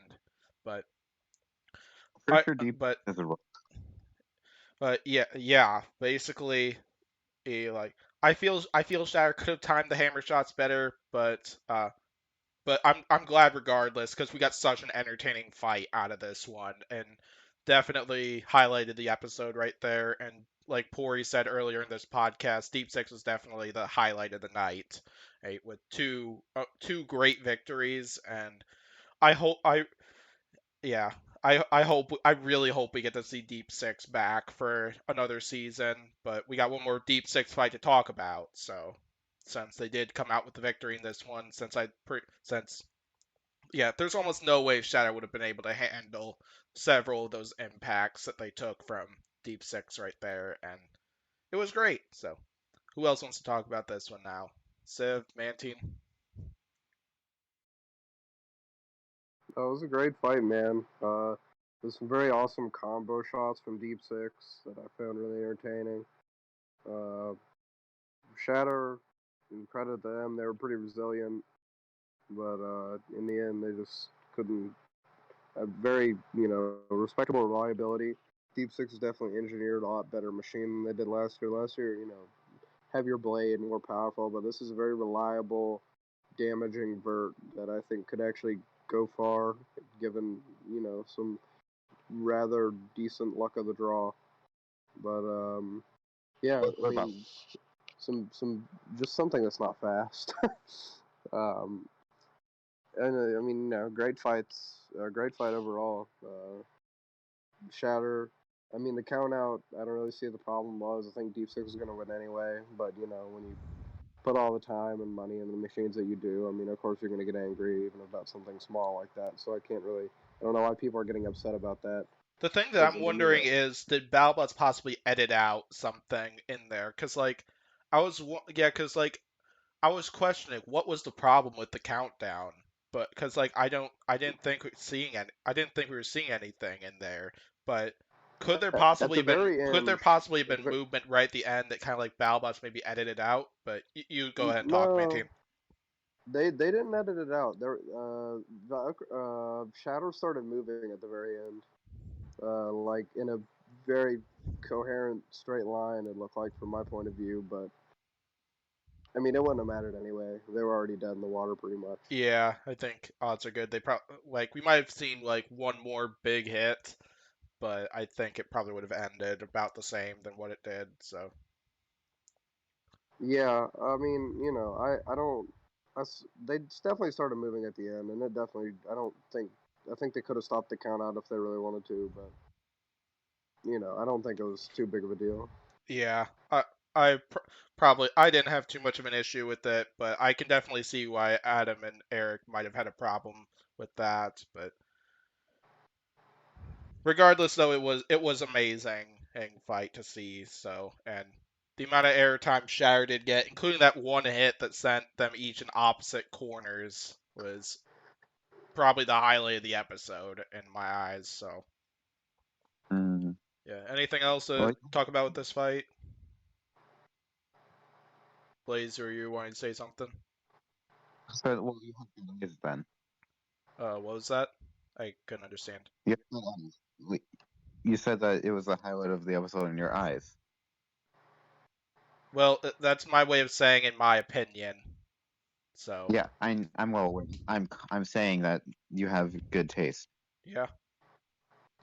but Pretty sure Deep but is a yeah, basically, like I feel Shatter could have timed the hammer shots better, but I'm glad regardless because we got such an entertaining fight out of this one and definitely highlighted the episode right there. And like Pory said earlier in this podcast, Deep Six was definitely the highlight of the night, right? With two great victories, and I hope I yeah. I really hope we get to see Deep Six back for another season, but we got one more Deep Six fight to talk about. So, since they did come out with the victory in this one, since yeah, there's almost no way Shadow would have been able to handle several of those impacts that they took from Deep Six right there, and it was great. So, who else wants to talk about this one now? Civ, Mantine. That was a great fight, man. There's some very awesome combo shots from Deep Six that I found really entertaining. Uh, Shatter, credit to them, they were pretty resilient, but in the end, they just couldn't. A very, respectable reliability. Deep Six is definitely engineered a lot better machine than they did last year. Last year, heavier blade, more powerful, but this is a very reliable, damaging vert that I think could actually go far, given some rather decent luck of the draw. But yeah, what I about mean, some just something that's not fast. um, and I mean, great fights, great fight overall. Shatter. I mean, the count out, I don't really see what the problem was. I think Deep Six was going to win anyway. But, when you put all the time and money into the machines that you do, I mean, of course you're going to get angry even about something small like that. So I don't know why people are getting upset about that. The thing that Because, I'm wondering is, did Battlebots possibly edit out something in there? Because like, because like I was questioning what was the problem with the countdown, but because like I didn't think we were seeing anything in there. But could there at the possibly been very could there end, possibly at the been movement right at the end that kind of like Battlebots maybe edited out? But you go ahead and talk, no, Mantine. they didn't edit it out. Shadow started moving at the very end, like in a very coherent straight line. It looked like from my point of view, but I mean, it wouldn't have mattered anyway. They were already dead in the water, pretty much. Yeah, I think odds are good. They probably like we might have seen like one more big hit, but I think it probably would have ended about the same than what it did. So Yeah, I mean, I don't. They definitely started moving at the end, and it definitely. I think they could have stopped the count out if they really wanted to, but I don't think it was too big of a deal. yeah, I didn't have too much of an issue with it, but I can definitely see why Adam and Eric might have had a problem with that. But regardless, though, it was amazing fight to see. So and the amount of airtime Shatter did get, including that one hit that sent them each in opposite corners, was probably the highlight of the episode in my eyes. So mm, yeah, anything else to well, talk about with this fight? Blaze, or you wanting to say something? well, you have good eyes then. What was that? I couldn't understand. You have good eyes. You said that it was the highlight of the episode in your eyes. Well, that's my way of saying in my opinion. So Yeah, I'm well aware. I'm saying that you have good taste. yeah,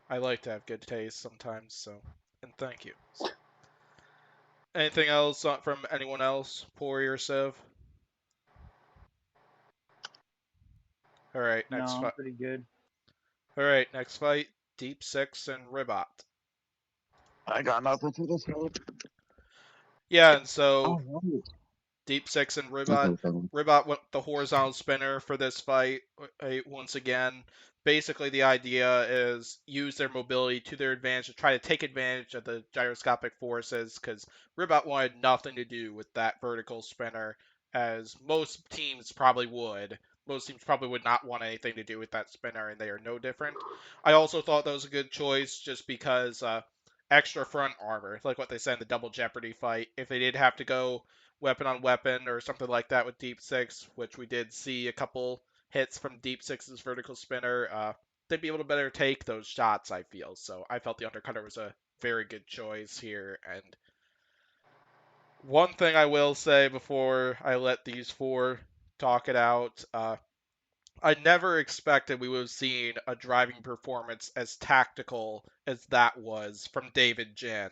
I like to have good taste sometimes. So and thank you. So, anything else from anyone else? Pory or Civ? All right, No, next I'm fight. pretty good. All right, next fight. Deep Six and Ribot. I got nothing to this. Yeah, and so Oh, right. Deep Six and Ribot. Okay, so Ribot went the horizontal spinner for this fight once again. basically the idea is use their mobility to their advantage to try to take advantage of the gyroscopic forces, because Ribot wanted nothing to do with that vertical spinner, as most teams probably would. Most teams probably would not want anything to do with that spinner, and they are no different. I also thought that was a good choice just because extra front armor, like what they said in the Double Jeopardy fight. If they did have to go weapon on weapon or something like that with Deep Six, which we did see a couple hits from Deep Six's vertical spinner, they'd be able to better take those shots, I feel. So I felt the Undercutter was a very good choice here. And one thing I will say before I let these four talk it out, I never expected we would have seen a driving performance as tactical as that was from David Jin.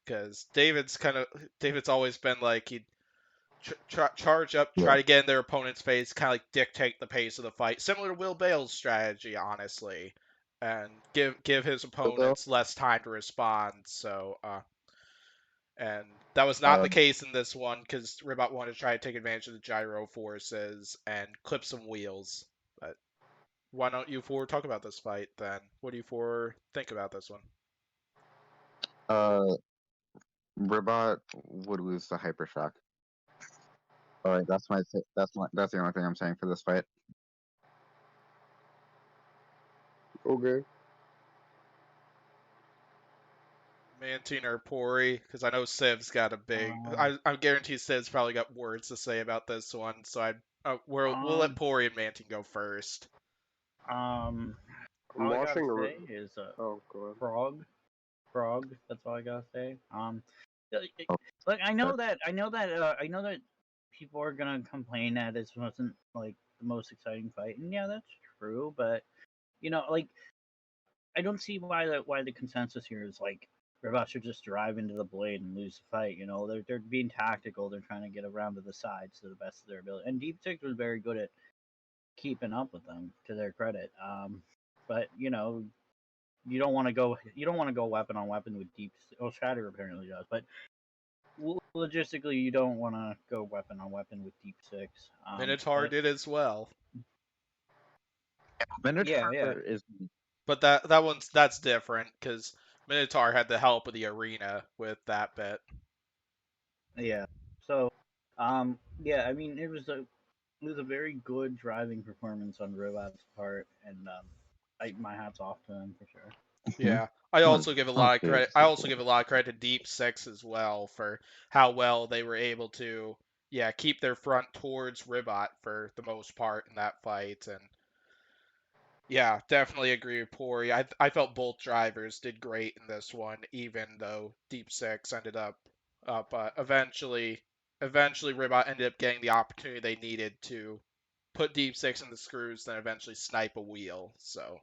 Because David's always been like he'd charge up, try to get in their opponent's face, kind of like dictate the pace of the fight, similar to Will Bale's strategy, honestly, and give his opponents less time to respond. So, and that was not the case in this one because Ribot wanted to try to take advantage of the gyro forces and clip some wheels. But why don't you four talk about this fight then? What do you four think about this one? Ribot would lose the Hypershock. All right, that's the only thing I'm saying for this fight. Okay. Mantine or Pory, because I know Civ's got a big. I guarantee Civ's probably got words to say about this one, so we'll let Pory and Mantine go first. All I'm I gotta watching say is Oh, go ahead. frog. That's all I gotta say. Oh, Like I know that people are gonna complain that this wasn't like the most exciting fight, and yeah, that's true. But like I don't see why the consensus here is like Rebot should just drive into the blade and lose the fight. They're being tactical. They're trying to get around to the sides to the best of their ability. And Deep Six was very good at keeping up with them, to their credit. But you don't want to go weapon on weapon with Deep. Oh, Shatter apparently does, but logistically, you don't want to go weapon on weapon with Deep Six. Minotaur did as well. Minotaur Yeah. is. But that's different because Minotaur had the help of the arena with that bit. Yeah. So, yeah. I mean, it was a very good driving performance on Robot's part, and my hat's off to him for sure. Yeah, I also give a lot of credit. I also give a lot of credit to Deep Six as well for how well they were able to, keep their front towards Ribot for the most part in that fight. And yeah, definitely agree with Pory. I felt both drivers did great in this one, even though Deep Six ended up eventually Ribot ended up getting the opportunity they needed to put Deep Six in the screws, then eventually snipe a wheel. So.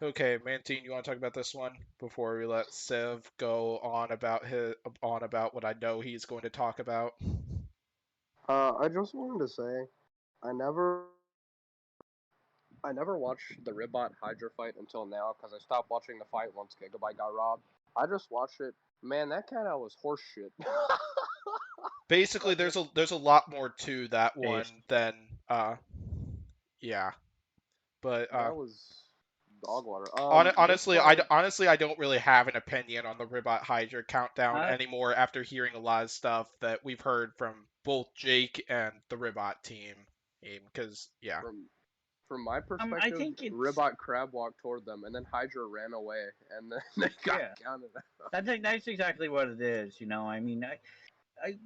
Okay, Mantine, you want to talk about this one before we let Civ go on about what I know he's going to talk about? I just wanted to say, I never, I never watched the Ribot Hydra fight until now because I stopped watching the fight once Gigabyte got robbed. I just watched it. Man, that kind of was horseshit. Basically, there's a lot more to that one Based. than yeah, but That was dog water. This honestly, fight, I don't really have an opinion on the Ribot Hydra countdown I, anymore after hearing a lot of stuff that we've heard from both Jake and the Ribot team. Because from my I perspective, think it's Ribot crab walked toward them, and then Hydra ran away, and then they got counted out. that's exactly what it is. I mean, I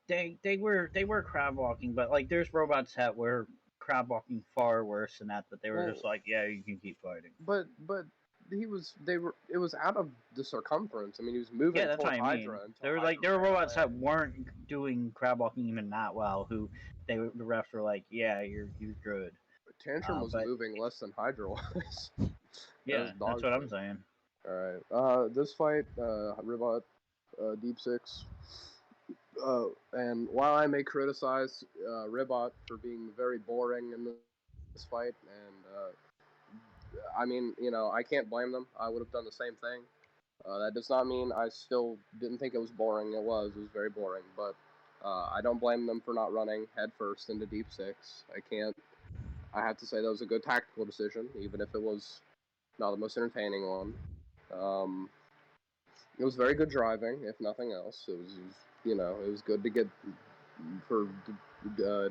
they were crab walking, but like there's robots that were crab walking far worse than that. But they were Well, just like, yeah, you can keep fighting. but it was out of the circumference. I mean, he was moving Yeah, that's toward what I mean. Hydra until There were Hydra ran robots away. that weren't doing crab walking even that well. Who the refs were like, yeah, you're good. Tantrum was But moving less than Hydra was. That was yeah, that's dog what I'm shit. saying. Alright. This fight, Ribot, Deep Six. And while I may criticize Ribot for being very boring in this fight, and I mean, I can't blame them. I would have done the same thing. That does not mean I still didn't think it was boring. It was very boring, but I don't blame them for not running headfirst into Deep Six. I have to say that was a good tactical decision, even if it was not the most entertaining one. It was very good driving, if nothing else. It was good to get for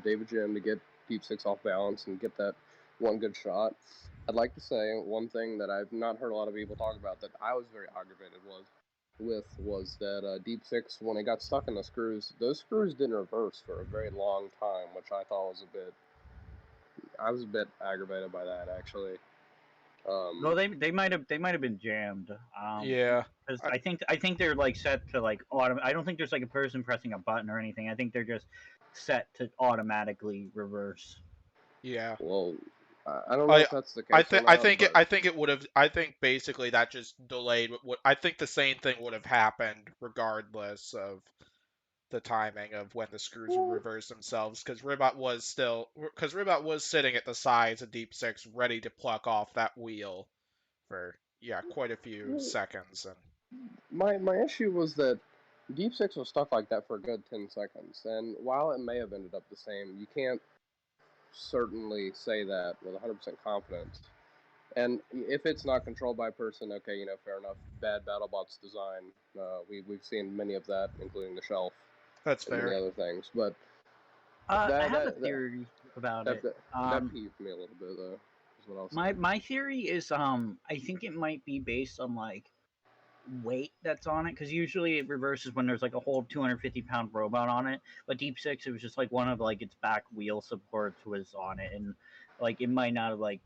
David Jim to get Deep Six off balance and get that one good shot. I'd like to say one thing that I've not heard a lot of people talk about that I was very aggravated was that Deep Six, when it got stuck in the screws, those screws didn't reverse for a very long time, which I thought was a bit. I was a bit aggravated by that actually. No, they might have been jammed. Yeah. Because I think they're like set to like I don't think there's like a person pressing a button or anything. I think they're just set to automatically reverse. Yeah. Well, I don't know if that's the case or not, but I think it would have. I think basically that just delayed. What I think the same thing would have happened regardless of the timing of when the screws would reverse themselves, because Ribot was sitting at the sides of Deep Six, ready to pluck off that wheel for quite a few seconds. And my issue was that Deep Six was stuck like that for a good 10 seconds, and while it may have ended up the same, you can't certainly say that with 100% confidence. And if it's not controlled by a person, okay, fair enough. Bad BattleBots design, we've seen many of that, including the shelf that's and many fair. other things. But I that have a that that theory about that, it. that, that peeved me a little bit, though. Is what I'll say. My theory is I think it might be based on like weight that's on it, because usually it reverses when there's like a whole 250-pound robot on it, but Deep Six, it was just like one of like its back wheel supports was on it, and like it might not have like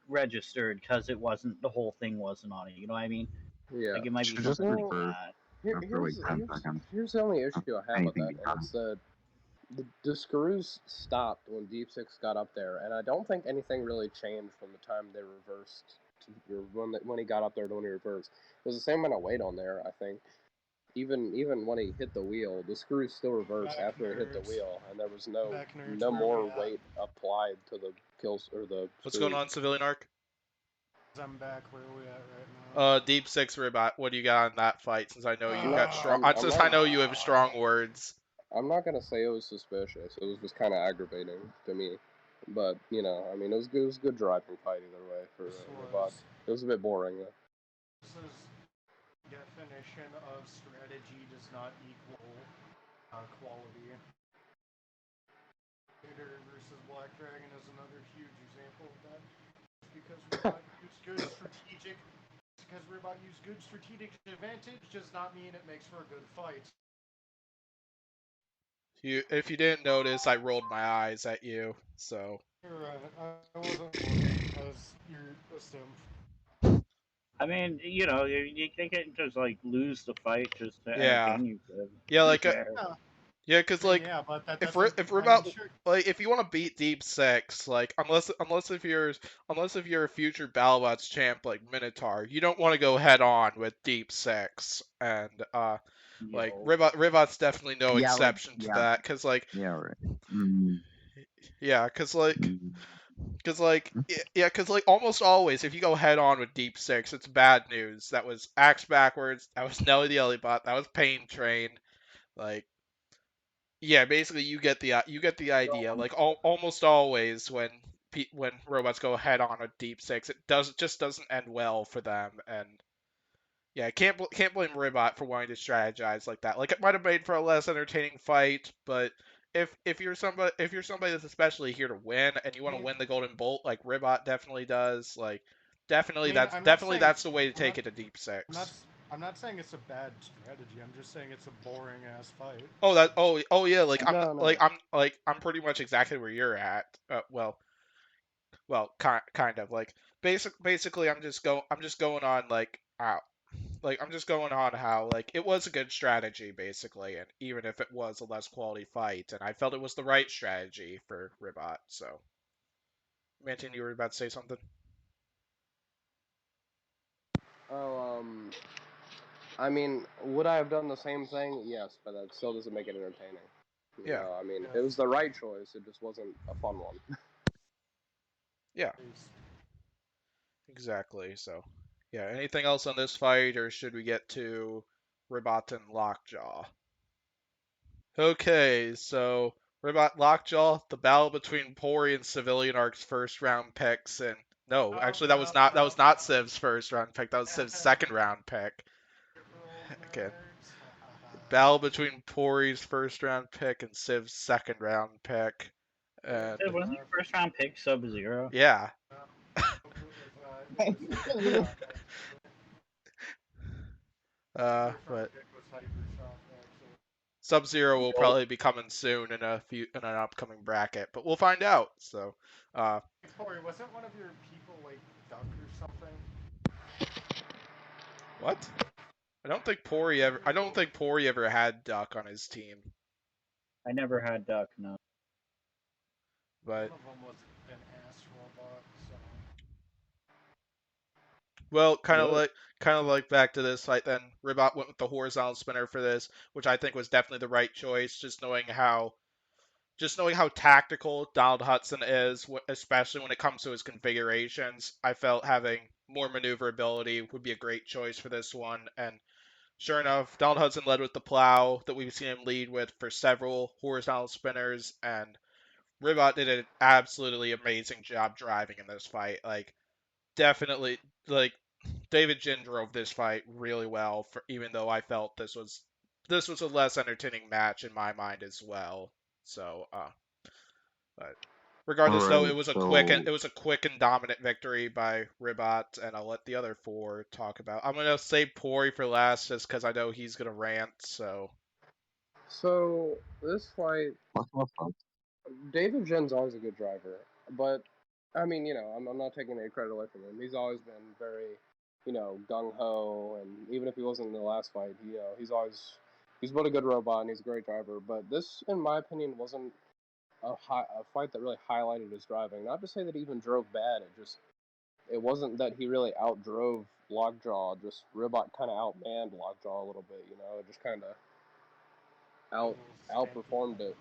registered because it wasn't, the whole thing wasn't on it, you know what I mean? Yeah. Like it might be Should just something like reverse that. for like 10 seconds. Here's the only issue I have with Anything that, be and it's that the screws stopped when Deep Six got up there, and I don't think anything really changed from the time they reversed to when he got up there to when he reversed. There's the same amount of weight on there, I think. Even when he hit the wheel, the screws still reversed Back after he hit the nerds. wheel, and there was no Back nerds, no where we more at? weight applied to the kills or the What's going screws. on, Civilian Arc? I'm back. Where are we at right now? Deep Six Ribot. What do you got on that fight? Since I know you got Uh, strong. I'm Since not I know you have strong words. I'm not gonna say it was suspicious. It was just kind of aggravating to me. But I mean, it was a good driving fight either way for Robot. It was a bit boring though. This is definition of strategy does not equal quality. Vader versus Black Dragon is another huge example of that. Because Ribot used good strategic advantage does not mean it makes for a good fight. If you didn't notice, I rolled my eyes at you. So You're right. I wasn't looking because you're a simp. I mean, they can just like lose the fight just to yeah, entertain you. To yeah, be like fair. yeah, because like Yeah, but that if doesn't. if I mean, Ribot sure. like if you want to beat Deep Six, like unless if you're a future Battlebots champ like Minotaur, you don't want to go head on with Deep Six, and like Yo. Ribot's definitely no Yeah, like exception to that, because like yeah, right. Mm-hmm. yeah, because like Mm-hmm. almost always if you go head on with Deep Six, it's bad news. That was Axe Backwards, that was Nelly the Ellibot, that was Pain Train, like. Yeah, basically you get the idea. Like almost always when robots go head on a Deep Six, it just doesn't end well for them. And yeah, can't blame Ribot for wanting to strategize like that. Like it might have made for a less entertaining fight, but if you're somebody that's especially here to win and you want to win the Golden Bolt like Ribot definitely does, like I mean, I'm not saying that's the way to I'm not. take it to Deep I'm not. Six. I'm not saying it's a bad strategy. I'm just saying it's a boring ass fight. Oh yeah, No. I'm pretty much exactly where you're at. Kind of like basically I'm just going on I'm just going on how like it was a good strategy basically, and even if it was a less quality fight, and I felt it was the right strategy for Ribot. So, Mantine, you were about to say something? Oh, I mean, would I have done the same thing? Yes, but that still doesn't make it entertaining. Yeah, I mean, it Yes. was the right choice. It just wasn't a fun one. yeah, exactly. So, yeah. Anything else on this fight, or should we get to Ribot and Lockjaw? Okay, so Ribot Lockjaw, the battle between Pory and Civilian Arc's first round picks, and no, actually that was not Civ's first round pick. That was Civ's second round pick. Okay. Battle between Pory's first round pick and Civ's second round pick. And Wasn't your first round pick Sub-Zero? yeah. But Sub-Zero will probably be coming soon in an upcoming bracket, but we'll find out. So, Pory, wasn't one of your people like Duck or something? what? I don't think Pory ever had Duck on his team. I never had Duck, no. But One of them was an ass robot, so. well, kind of like back to this fight then. Ribot went with the horizontal spinner for this, which I think was definitely the right choice. Just knowing how tactical Donald Hudson is, especially when it comes to his configurations, I felt having more maneuverability would be a great choice for this one. And sure enough, Donald Hudson led with the plow that we've seen him lead with for several horizontal spinners, and Ribot did an absolutely amazing job driving in this fight. Like, definitely, like, David Jin drove this fight really well, even though I felt this was a less entertaining match in my mind as well. So, but regardless, though, Alright, it was a so quick and dominant victory by Ribot, and I'll let the other four talk about. I'm gonna save Pory for last, just because I know he's gonna rant. So this fight, what's more fun? David Jen's always a good driver, but I mean, I'm not taking any credit away from him. He's always been very, gung ho, and even if he wasn't in the last fight, he's built a good robot and he's a great driver. But this, in my opinion, wasn't a fight that really highlighted his driving. Not to say that he even drove bad. It wasn't that he really outdrove Lockjaw. Just Ribot kind of outmanned Lockjaw a little bit. It just kind of outperformed it.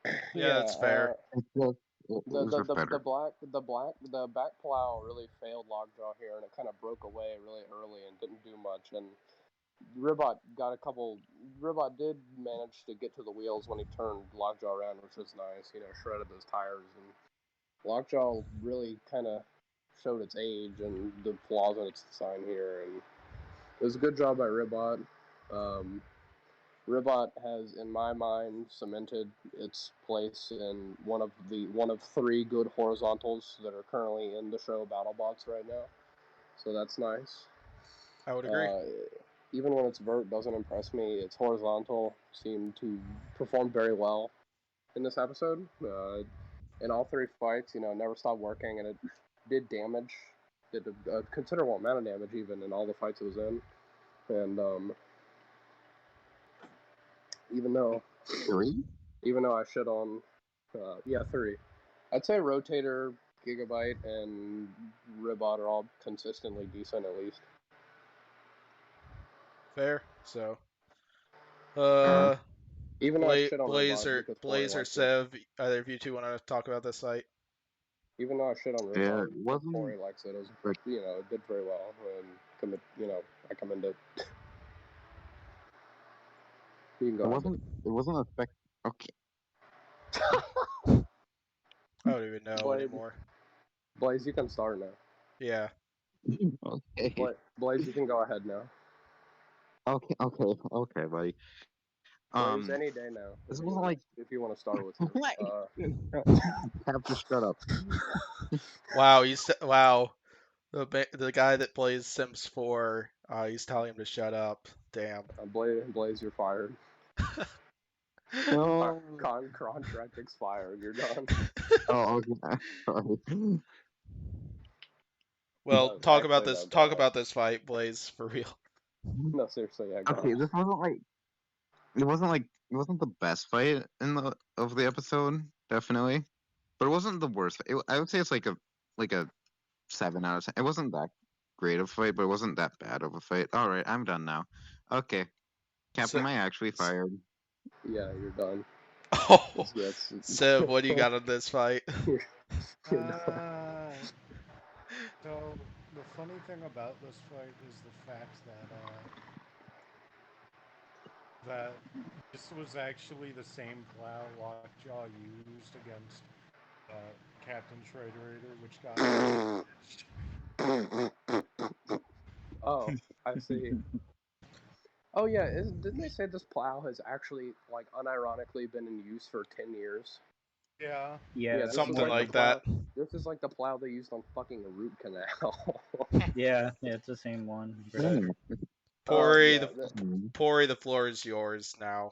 yeah, Yeah, that's fair. It's just, it the was the just the better. the back plow really failed Lockjaw here, and it kind of broke away really early and didn't do much. And Ribot got a couple. Ribot did manage to get to the wheels when he turned Lockjaw around, which was nice. Shredded those tires, and Lockjaw really kind of showed its age and the flaws in its design here. And it was a good job by Ribot. Um, Ribot has, in my mind, cemented its place in one of three good horizontals that are currently in the show BattleBots right now. So that's nice. I would agree. Even when its vert doesn't impress me, its horizontal seemed to perform very well in this episode. In all three fights, never stopped working, and it did damage, did a considerable amount of damage even in all the fights it was in. And even though 3? I shit on, three. I'd say Rotator, Gigabyte, and Ribot are all consistently decent at least. Fair. So, Even though I shit on Ribot Blazer, because Pory likes it. Civ, either of you two want to talk about this fight? Even though I shit on Yeah, Ribot it because wasn't Pory likes it, like it did very well, and I commend it. You can go ahead. it wasn't effective. Okay. I don't even know Blaze, anymore. Blaze, you can start now. Yeah. Okay. Blaze, you can go ahead now. Okay, buddy. Blaze, any day now. This wasn't like if you want to start with you have to shut up. Wow, wow. The guy that plays Sims 4, he's telling him to shut up. Damn. Blaze, you're fired. No. Contract expired. You're done. Oh, okay. Sorry. Well, talk about Actually, this. no, go Talk ahead. about this fight, Blaze, for real. No, seriously, yeah, go Okay, ahead. this wasn't like it wasn't the best fight of the episode, definitely, but it wasn't the worst. I would say it's like a 7 out of 10. It wasn't that great of a fight, but it wasn't that bad of a fight. All right, I'm done now. Okay, Captain Mai actually fired. Yeah, you're done. Oh, Yes. Civ, what do you got on this fight? You're done. So the funny thing about this fight is the fact that This was actually the same plow Lockjaw used against Captain Shredder, which got Oh, I see. Oh yeah, didn't they say this plow has actually, like, unironically been in use for 10 years? yeah. Yeah, Yeah, this is Something more like the than like plow. that. This is like the plow they used on fucking the root canal. yeah, it's the same one. I don't Pory, Yeah. the know. Pory, the floor is yours now.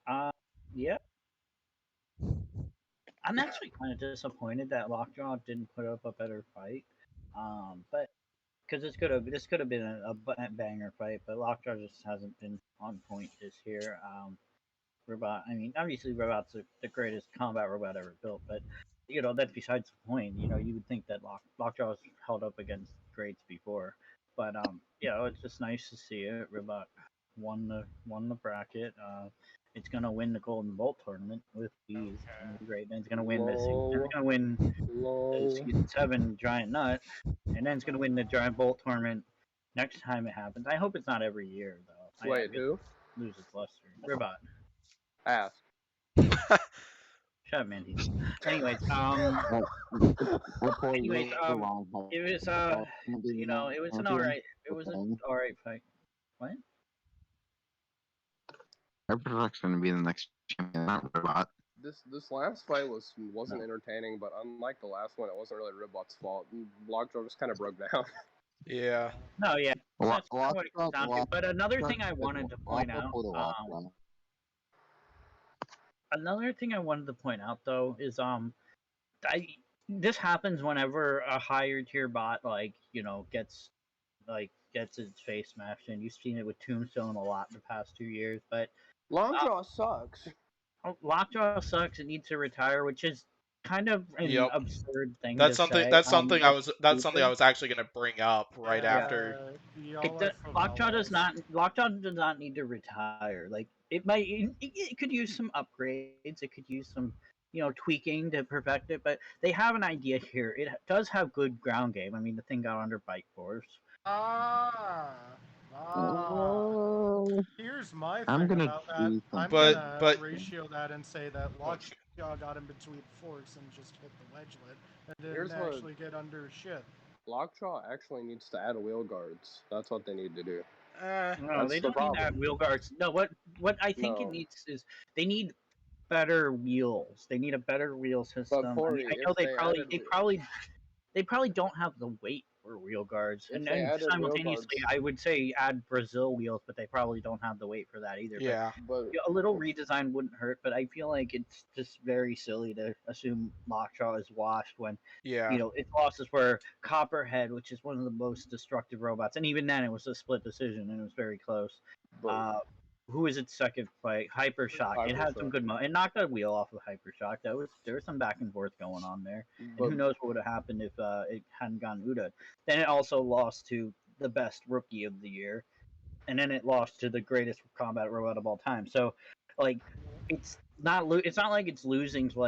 Uh, yeah, I'm actually kind of disappointed that Lockjaw didn't put up a better fight. But because this could have been a banger fight, but Lockjaw just hasn't been on point this year. Robot. I mean, obviously, Robot's the greatest combat robot ever built, but that's besides the point. You would think that Lockjaw's held up against greats before, but it's just nice to see it. Robot won the bracket. It's gonna win the Golden Bolt tournament with ease. It's gonna be great. Then it's gonna win it's Lol. gonna win the Lol. season 7 Giant Nut, and then it's gonna win the Giant Bolt tournament next time it happens. I hope it's not every year though. I Wait, really who? lose its luster. Robot. Ask. Shut up, Mandy. Anyways, We're playing anyways, the wrong it was it was an alright fight. What? Hypertruck's gonna be the next champion, not Robot. This last fight wasn't entertaining, but unlike the last one, it wasn't really Ribot's fault. Lockjaw just kind of broke down. Yeah. No, yeah, that's kind of what it comes Lockjaw, down to. But another thing I wanted to point Lockjaw out, pulled a Lockjaw. though is I this happens whenever a higher tier bot gets its face smashed, and you've seen it with Tombstone a lot in the past 2 years. But Lockjaw sucks. Lockjaw sucks. It needs to retire, which is kind of an Yep. absurd thing That's to something. say. That's something I was. That's something I Stupid. was actually gonna bring up right Yeah, after. y'all are Lockjaw does not need to retire. Like it could use some upgrades. It could use some tweaking to perfect it. But they have an idea here. It does have good ground game. I mean, the thing got under bite force. Ah, ah. Oh, Here's my I'm thing gonna about that. do I'm something. gonna But ratio that and say that Lockjaw got in between forks and just hit the wedgelet and Here's didn't what actually get under shit. Lockjaw actually needs to add wheel guards. That's what they need to do. No, That's they the don't need to problem. add wheel guards. No, what I think it No. needs is they need better wheels. They need a better wheel system. I Pory, mean, I if know they added they probably don't have the weight for wheel guards. if And they then added wheel simultaneously, guards, I would say add Brazil wheels, but they probably don't have the weight for that either. yeah. but But a little redesign wouldn't hurt. But I feel like it's just very silly to assume Lockjaw is washed when Yeah. its losses were Copperhead, which is one of the most destructive robots, and even then it was a split decision and it was very close. but Who was its second fight? Hypershock. It had some Hypershock. good it knocked a wheel off of Hypershock. There was some back and forth going on there, and But who knows what would have happened if it hadn't gone Uda. Then it also lost to the best rookie of the year, and then it lost to the greatest combat robot of all time. So, like, it's not like it's losing to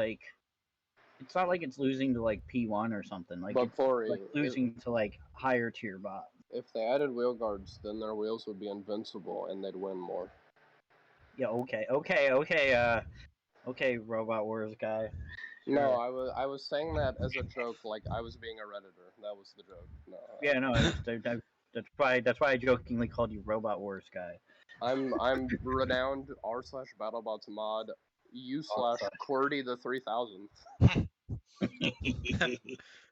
P1 or something. Like but it's Pory, like losing to like higher tier bot. if they added wheel guards, then their wheels would be invincible and they'd win more. Yeah. Okay, Robot Wars guy. No, Sure. I was saying that as a joke, like I was being a redditor. That was the joke. No, Yeah, no, that's why I jokingly called you Robot Wars guy. I'm renowned r/Battlebots mod u/QWERTY the 3000.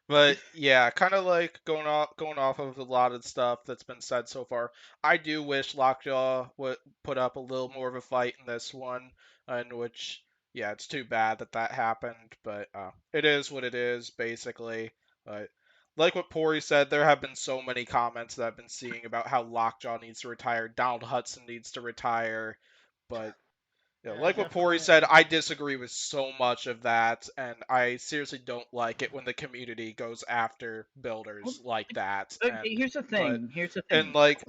But yeah, kind of like going off of a lot of stuff that's been said so far. I do wish Lockjaw would put up a little more of a fight in this one, in which yeah, it's too bad that that happened, but it is what it is basically. But like what Pory said, there have been so many comments that I've been seeing about how Lockjaw needs to retire, Donald Hudson needs to retire, but yeah, Yeah, like what Pory definitely. said, I disagree with so much of that, and I seriously don't like it when the community goes after builders like that. And Here's the but thing. Here's the and thing. like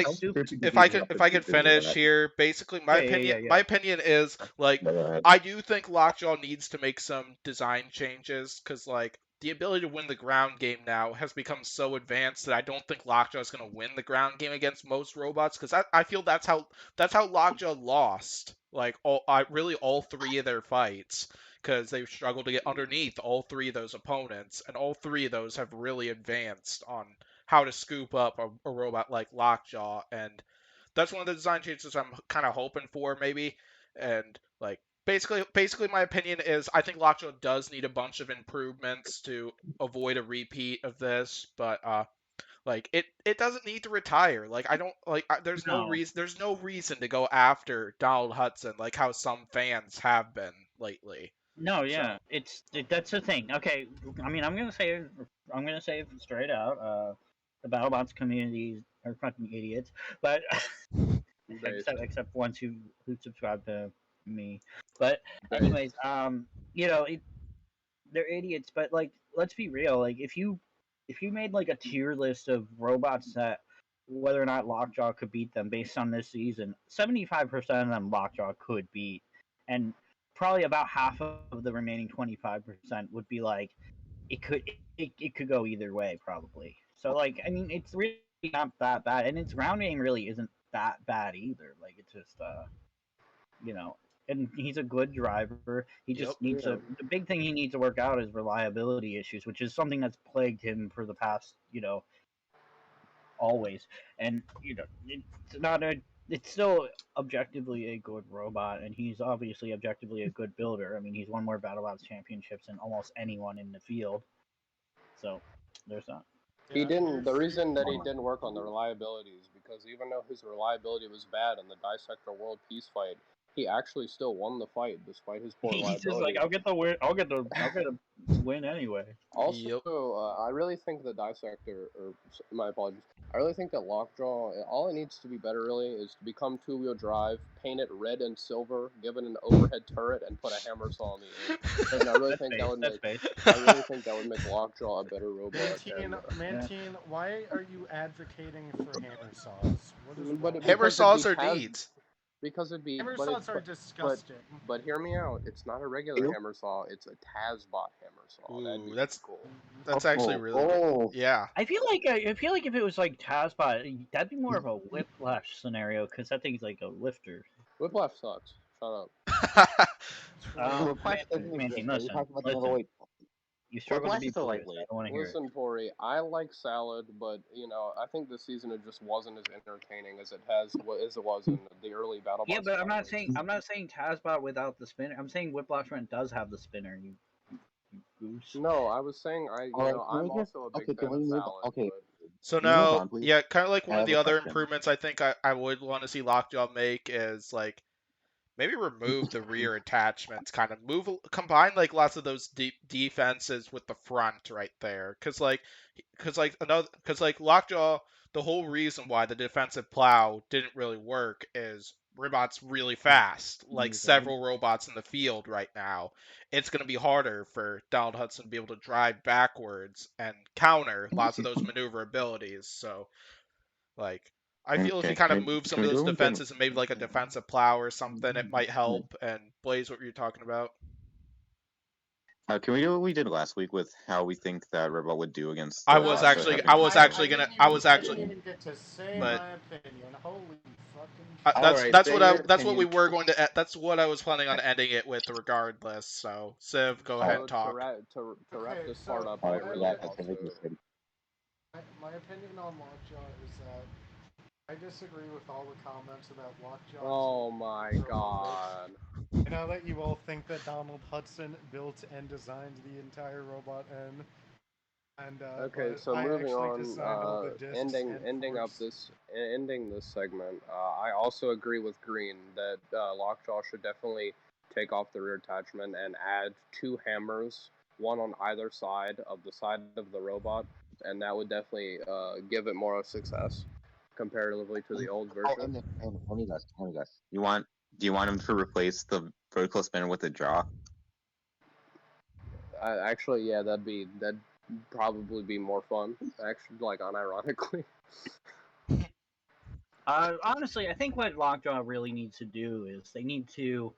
Stupid. if I could finish here, basically Yeah. my opinion is like I do think Lockjaw needs to make some design changes because like the ability to win the ground game now has become so advanced that I don't think Lockjaw is going to win the ground game against most robots, because I feel that's how Lockjaw lost like all three of their fights, because they struggled to get underneath all three of those opponents, and all three of those have really advanced on how to scoop up a robot like Lockjaw, and that's one of the design changes I'm kind of hoping for, maybe. And like basically my opinion is I think Lockjaw does need a bunch of improvements to avoid a repeat of this, but like it doesn't need to retire. Like I don't like there's no No. reason to go after Donald Hudson like how some fans have been lately. No, yeah, that's the thing. Okay, I mean, I'm gonna say it straight out. The BattleBots communities are fucking idiots, but except ones who subscribe to me. But anyways, you know, they're idiots. But like, let's be real. Like, if you made like a tier list of robots that whether or not Lockjaw could beat them based on this season, 75% of them Lockjaw could beat, and probably about half of the remaining 25% would be like it could go either way probably. So like I mean it's really not that bad, and its ground game really isn't that bad either. Like it's just you know, and he's a good driver. He Yep. just needs the big thing he needs to work out is reliability issues, which is something that's plagued him for the past, always. And it's not a it's still objectively a good robot, and he's obviously objectively a good builder. I mean, he's won more Battlebots Championships than almost anyone in the field. So there's that. He didn't. The reason that he didn't work on the reliability is because even though his reliability was bad in the Dissector World Peace fight, he actually still won the fight despite his poor He's just reliability. like, I'll get the win. I'll get the win anyway. Also, Yep. I really think the Dissector, or my apologies, I really think that Lockjaw, all it needs to be better really is to become two-wheel drive, paint it red and silver, give it an overhead turret, and put a hammer saw on the end. And I really think that would make Lockjaw a better robot. Mantine, why are you advocating for hammer saws? What is But wrong? Hammer because saws it'd are be neat. because it'd be Hammer but saws are but disgusting. but hear me out. It's not a regular hammer saw. It's a Tazbot hammer saw. That'd be Ooh, that's cool. actually really good. Yeah. I feel like if it was like Tazbot, that'd be more of a Whiplash scenario because that thing's like a lifter. Whiplash sucks. Shut up. Mantine, listen. You struggle to be polite. I don't want to hear it. Listen, Pory, I like Salad, but I think this season it just wasn't as entertaining as it was in the early BattleBots. Yeah, but I'm not saying Tazbot without the spinner. I'm saying Whiplash Rent does have the spinner. You goose. No, I was saying I'm also a big fan of Salad. Okay. So Can we move now, on, please? yeah, kind of like one I of have the a other question. improvements I think I would want to see Lockjaw make is like maybe remove the rear attachments, kind of combine like lots of those defenses with the front right there, because Lockjaw, the whole reason why the defensive plow didn't really work is Ribot's really fast, like several robots in the field right now. It's going to be harder for Donald Hudson to be able to drive backwards and counter lots of those maneuverabilities. So, like, I feel if he kind of moves some of those defenses and maybe like a defensive plow or something, it might help. And Blaze, what were you talking about? Can we do what we did last week with how we think that Rebel would do against? I was actually I didn't even get to say but- my opinion. Holy fucking that's what we were going to. That's what I was planning on ending it with, regardless. So, Civ, go ahead and talk. To wrap Okay, this so part up, my I opinion- really my opinion on Lockjaw is that I disagree with all the comments about Lockjaw. Oh my god. I know that you all think that Donald Hudson built and designed the entire robot N. And Okay, so moving on, ending this segment. I also agree with Green that Lockjaw should definitely take off the rear attachment and add 2 hammers, one on either side of the robot, and that would definitely give it more of success comparatively to the old version. Do you want him to replace the vertical spinner with a jaw? Actually, yeah, that'd probably be more fun. Actually, like unironically. Honestly, I think what Lockjaw really needs to do is they need to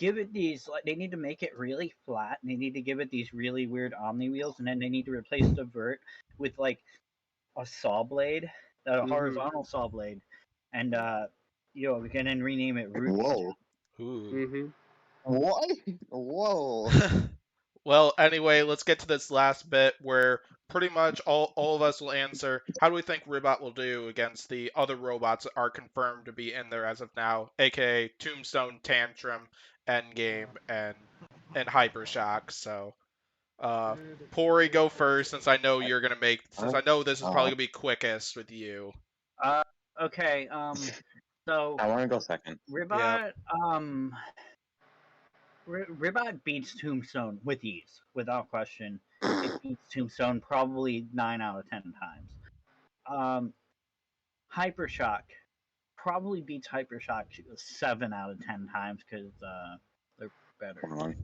give it these like they need to make it really flat, and they need to give it these really weird omni wheels, and then they need to replace the vert with like a saw blade, a horizontal saw blade, and we can then rename it root. Whoa. Ooh. What? Whoa. Well, anyway, let's get to this last bit where pretty much all of us will answer how do we think Ribot will do against the other robots that are confirmed to be in there as of now, aka Tombstone, Tantrum, Endgame, and Hypershock. So, Pory, go first since I know you're gonna make since I know this is probably gonna be quickest with you. Okay. So I want to go second. Ribot, Ribot beats Tombstone with ease, without question. It beats Tombstone probably 9 out of 10 times. Hypershock probably beats Hypershock 7 out of 10 times because they're better.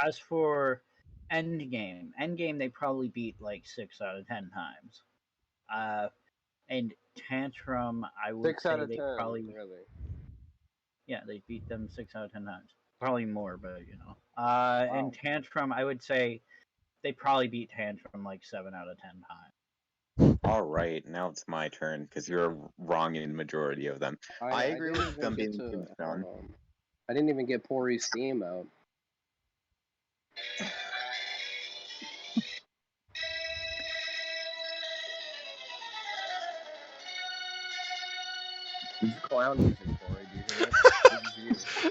As for Endgame they probably beat like 6 out of 10 times. And Tantrum, I would 6 say out of they 10, probably really. they beat them 6 out of 10 times. Probably more, but And Tantrum, I would say they probably beat Tantrum like 7 out of 10 times. All right, now it's my turn because you're wrong in majority of them. I agree with them being Tombstone. I didn't even get Pory's theme out. It's clown music, Pory. Do you hear it? This is you.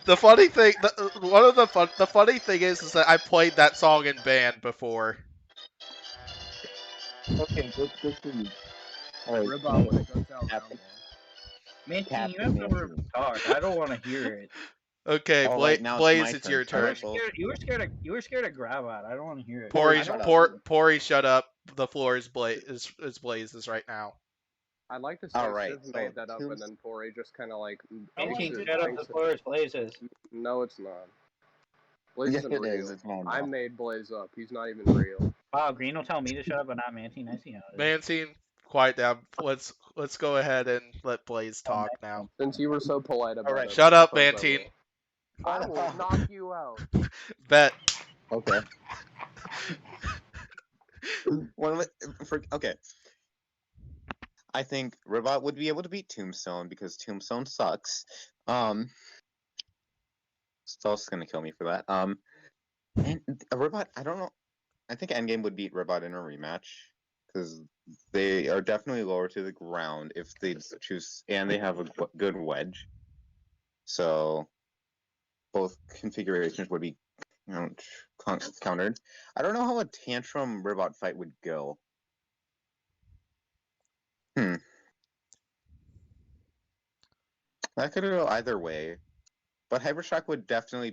The funny thing, the funny thing is that I played that song in band before. Okay, this is. Ribot when it goes out round one. Mantine, you have no room to talk. I don't want to hear it. Okay, right, now Blaze, it's it's your You turn. were scared of Gravat. I don't want to hear it. Pory, shut up. The floor is Blaze's right now. I'd like to say Civ made that up, and then Pory just kind of like. Mantine, shut up. The floor is Blaze's. No, it's not. Blaze Yes, isn't it real. is. It's not I real. made Blaze up. He's not even real. Wow, Green will tell me to shut up, but not Mantine. I see how it is. Mantine, quiet down. Let's go ahead and let Blaze talk now. Since you were so polite about it. Shut up, Mantine. I will knock you out. Bet. Okay. Okay. I think Ribot would be able to beat Tombstone because Tombstone sucks. Stealth's gonna kill me for that. And Ribot, I don't know. I think Endgame would beat Ribot in a rematch because they are definitely lower to the ground if they choose, and they have a good wedge. So both configurations would be, countered. I don't know how a Tantrum Ribot fight would go. That could go either way, but Hypershock would definitely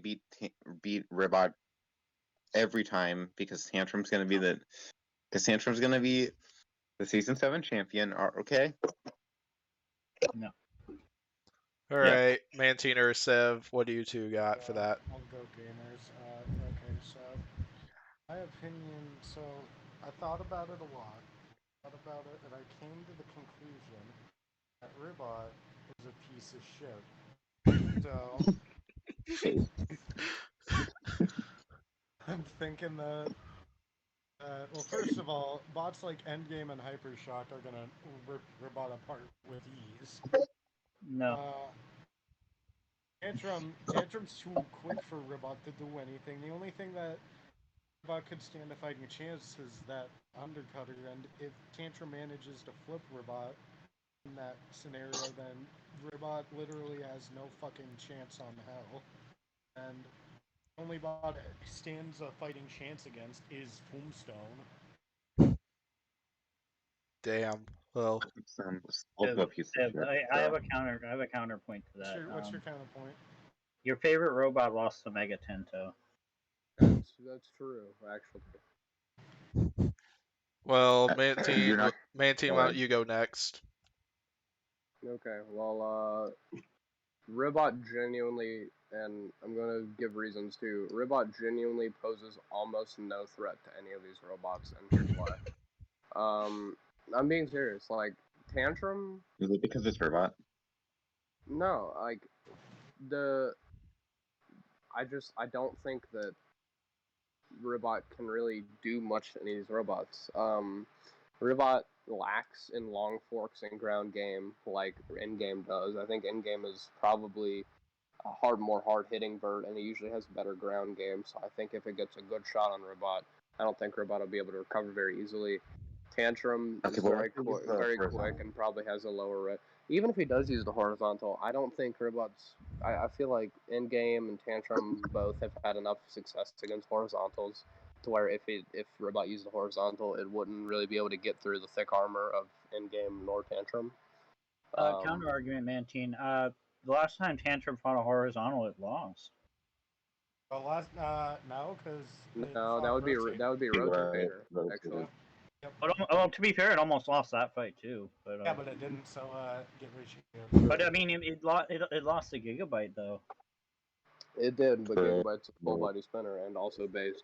beat Ribot every time because Tantrum's gonna be the season 7 champion. Okay. No. All right, Mantine or Civ, what do you two got for that? I'll go gamers. Okay, so my opinion. So I thought about it a lot. Thought about it, and I came to the conclusion that Ribot is a piece of shit. So I'm thinking that. Well, first of all, bots like Endgame and Hypershock are gonna rip Ribot apart with ease. No. Tantrum's too quick for Ribot to do anything. The only thing that Ribot could stand a fighting chance is that undercutter, and if Tantrum manages to flip Ribot in that scenario, then Ribot literally has no fucking chance on hell. And the only bot it stands a fighting chance against is Tombstone. Damn. Well, I have a counterpoint to that. What's your counterpoint? Your favorite robot lost to Mega Tento. That's true, actually. Well, Mantine, why don't you go next? Okay, well, Ribot genuinely, and I'm gonna give reasons too. Ribot genuinely poses almost no threat to any of these robots, and here's why. I'm being serious. Like Tantrum. Is it because it's Ribot? No, like the I don't think that Ribot can really do much to any of these robots. Ribot lacks in long forks and ground game like in-game does. I think in-game is probably a more hard-hitting vert, and it usually has better ground game. So I think if it gets a good shot on Ribot, I don't think Ribot will be able to recover very easily. Tantrum is very quick and probably has a lower rate. Even if he does use the horizontal, I don't think Ribot's. I feel like in-game and Tantrum both have had enough success against horizontals to where if Ribot used the horizontal, it wouldn't really be able to get through the thick armor of in-game nor Tantrum. Counter argument, Mantine. The last time Tantrum fought a horizontal, it lost. Well, no, because No, that would be Rotator actually. Yep. But to be fair, it almost lost that fight too. But Yeah, but it didn't. So get Richie. But I mean, it lost the Gigabyte though. It did, but Gigabyte's a full body spinner and also based.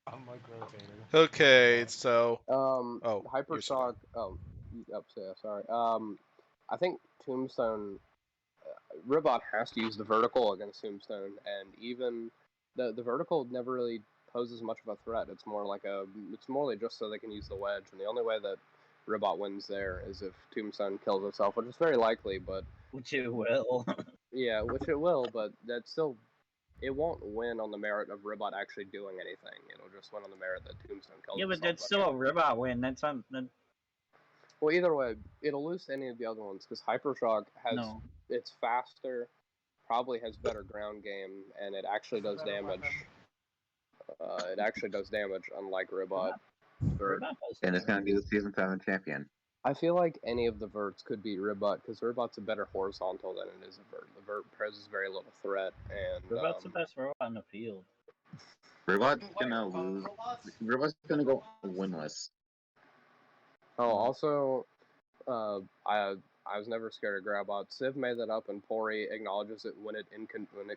Unlike Rotator. Okay, so Hypershock. Oh, yep. Yeah, sorry. I think Tombstone. Ribot has to use the vertical against Tombstone, and even the vertical never really poses much of a threat. It's more like just so they can use the wedge, and the only way that Ribot wins there is if Tombstone kills itself, which is very likely, but which it will. Yeah, which it will, but that's still it won't win on the merit of Ribot actually doing anything. It'll just win on the merit that Tombstone kills. Yeah, but that's still a Ribot win. That's on. Well, either way, it'll lose to any of the other ones because Hypershock has it's faster, probably has better ground game, and it actually does damage. It actually does damage, unlike Ribot. And it's gonna be the season 7 champion. I feel like any of the verts could beat Ribot because Ribot's a better horizontal than it is a vert. The vert poses very little threat, and Ribot's the best robot in the field. Ribot's gonna lose. Ribot's gonna go winless. Oh, also, I was never scared of Grabot. Civ made that up, and Pory acknowledges it when it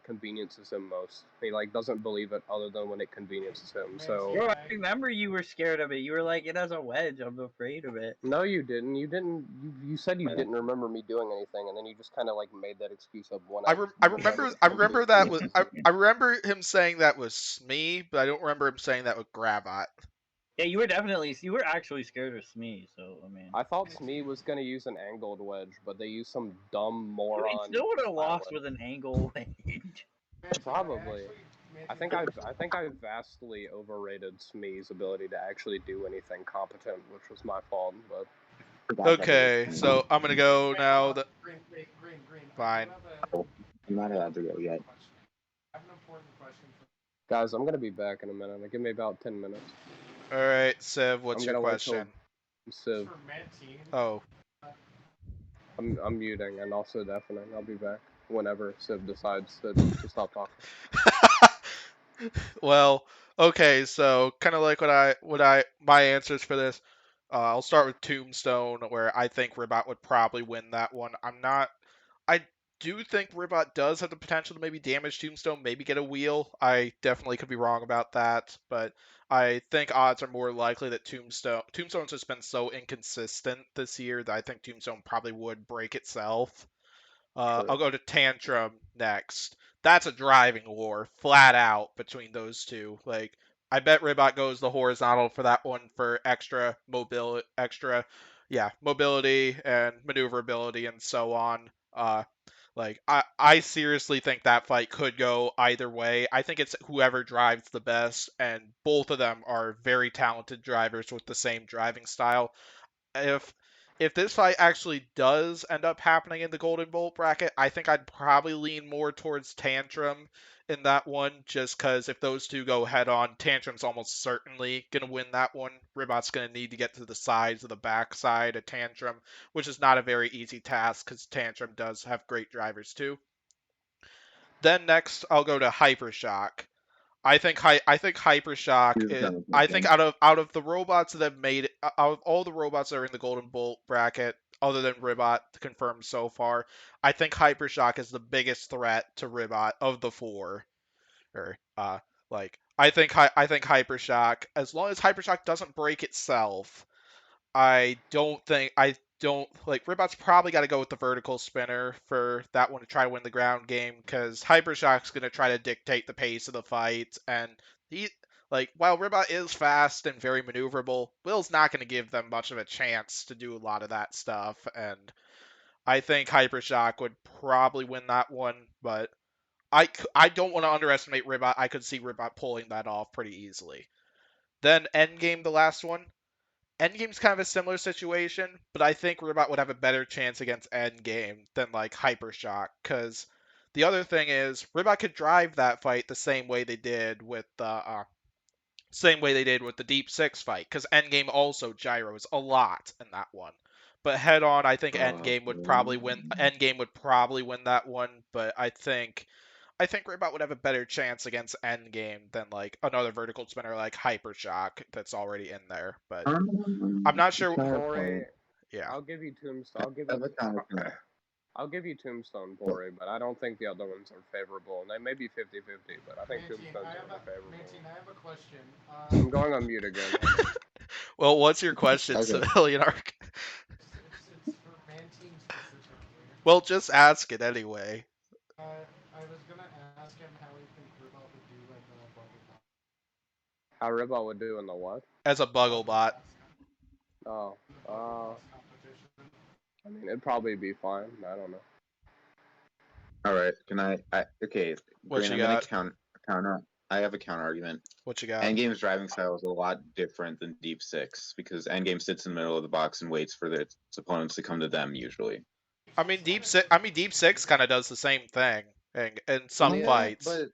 conveniences him most. He doesn't believe it other than when it conveniences him. So Bro, I remember you were scared of it. You were like, "It has a wedge. I'm afraid of it." No, you didn't. You didn't. You said you didn't remember me doing anything, and then you just kind of made that excuse up when I remember that was I remember him saying that was me, but I don't remember him saying that with Grabot. Yeah, you were actually scared of Smee, so I mean. I thought Smee was gonna use an angled wedge, but they used some dumb moron. It still would have lost with an angle wedge. Probably. I think I vastly overrated Smee's ability to actually do anything competent, which was my fault. But okay, so I'm gonna go now. Green. Fine. I'm not allowed to go yet. I have an important question for guys, I'm gonna be back in a minute. Give me about 10 minutes. All right, Civ, what's your question? Civ. for Mantine. Oh. I'm muting and also deafening. I'll be back whenever Civ decides to stop talking. Well, okay, so kind of like my answers for this. I'll start with Tombstone, where I think Ribot would probably win that one. I do think Ribot does have the potential to maybe damage Tombstone, maybe get a wheel. I definitely could be wrong about that, but I think odds are more likely that Tombstone's just been so inconsistent this year that I think Tombstone probably would break itself. Sure. I'll go to Tantrum next. That's a driving war, flat out, between those two. I bet Ribot goes the horizontal for that one for extra mobility and maneuverability and so on. I seriously think that fight could go either way. I think it's whoever drives the best, and both of them are very talented drivers with the same driving style. If this fight actually does end up happening in the Golden Bolt bracket, I think I'd probably lean more towards Tantrum in that one, just because if those two go head on, Tantrum's almost certainly going to win that one. Ribot's going to need to get to the sides of the backside of Tantrum, which is not a very easy task because Tantrum does have great drivers too. Then next, I'll go to Hypershock. I think Hypershock. I think out of the robots that have made it, out of all the robots that are in the Golden Bolt bracket, other than Ribot confirmed so far, I think Hypershock is the biggest threat to Ribot of the four. I think Hypershock, as long as Hypershock doesn't break itself, I don't like Ribot's probably got to go with the vertical spinner for that one to try to win the ground game because Hypershock's going to try to dictate the pace of the fight, and he while Ribot is fast and very maneuverable, Will's not going to give them much of a chance to do a lot of that stuff, and I think Hypershock would probably win that one, but I don't want to underestimate Ribot. I could see Ribot pulling that off pretty easily. Then Endgame, the last one. Endgame's kind of a similar situation, but I think Ribot would have a better chance against Endgame than like Hypershock, because the other thing is Ribot could drive that fight the same way they did with the Deep Six fight, because Endgame also gyros a lot in that one. But head on, I think Endgame would probably win. Endgame would probably win that one, but I think Ribot would have a better chance against Endgame than like another vertical spinner like Hypershock that's already in there. But I'm not sure. Pory, Yeah. I'll give you Tombstone. I'll give you Tombstone, Pory, but I don't think the other ones are favorable. And they may be 50-50, but I think Mantine, Tombstone's more favorable. Mantine, I have a question. I'm going on mute again. Well, what's your question, Civilian Arc? It's for Mantine specifically. Well, just ask it anyway. I was gonna ask him how he think Ribot would do in the Battlebot. How Ribot would do in the what? As a Bugglebot. Oh, Competition. I mean, it'd probably be fine. I don't know. All right, can I okay, What Green, you I'm got? gonna counter. I have a counter argument. What you got? Endgame's driving style is a lot different than Deep Six because Endgame sits in the middle of the box and waits for its opponents to come to them usually. I mean, Deep Six kind of does the same thing in some Yeah, fights. but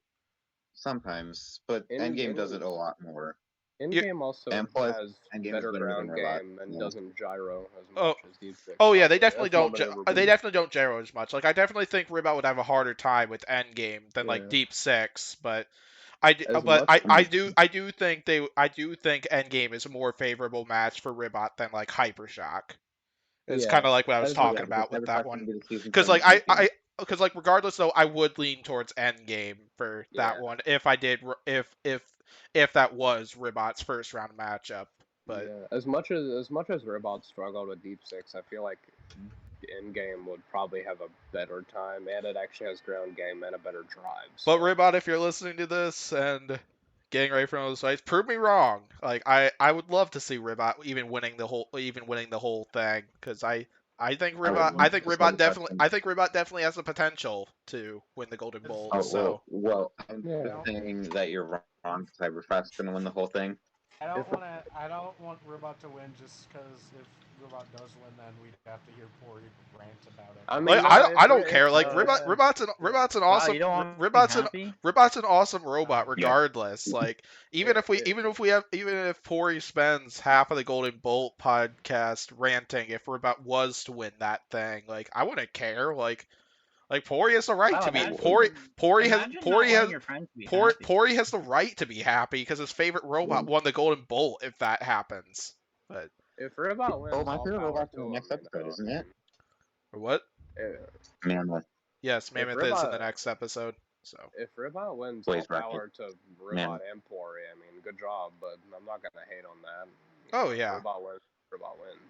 sometimes, but Endgame does it a lot more. In-game also and plus, has Endgame is better better than ground Ribot, game and yeah. doesn't gyro as much as Deep Six. Oh yeah, they does. definitely That's don't. more They maneuverable. definitely don't gyro as much. Like I definitely think Ribot would have a harder time with Endgame than like Yeah. Deep Six, but As much- I do think Endgame is a more favorable match for Ribot than like Hypershock. It's Yeah. kind of like what I was As- talking Yeah, about with that one. Because Because like regardless though, I would lean towards Endgame for that Yeah. one if I did if that was Ribot's first round matchup. But yeah. As much as Ribot struggled with Deep Six, I feel like in-game would probably have a better time, and it actually has ground game and a better drive. But Ribot, if you're listening to this and getting ready for one of those fights, prove me wrong. Like I would love to see Ribot even winning the whole thing because I think Ribot definitely has the potential to win the Golden Bolt. Oh, So well, I'm Yeah. saying that you're wrong. Cyberfast's gonna win the whole thing. I don't want Ribot to win just because if Ribot does win, then we'd have to hear Pory rant about it. I mean, I don't care. Like Ribot's an Wow, awesome you don't want me Ribot's happy? Ribot's an awesome robot regardless. Yeah. Like even if Pory spends half of the Golden Bolt podcast ranting if Ribot was to win that thing, like I wouldn't care. Like Pory has the right Wow, to be imagine- Pory Imagine not wanting your friends to be happy. Pory has the right to be happy because his favorite robot won the Golden Bolt if that happens. But if Ribot wins, Oh, my all favorite power robot's to in the next him, episode, isn't it? or what? Mammoth. Yes, Mammoth is in Ribot- the next episode. So If Ribot wins, Blaze all Rocket. power to Ribot Man. and Pory. I mean, good job, but I'm not gonna hate on that. Oh, yeah. Ribot wins.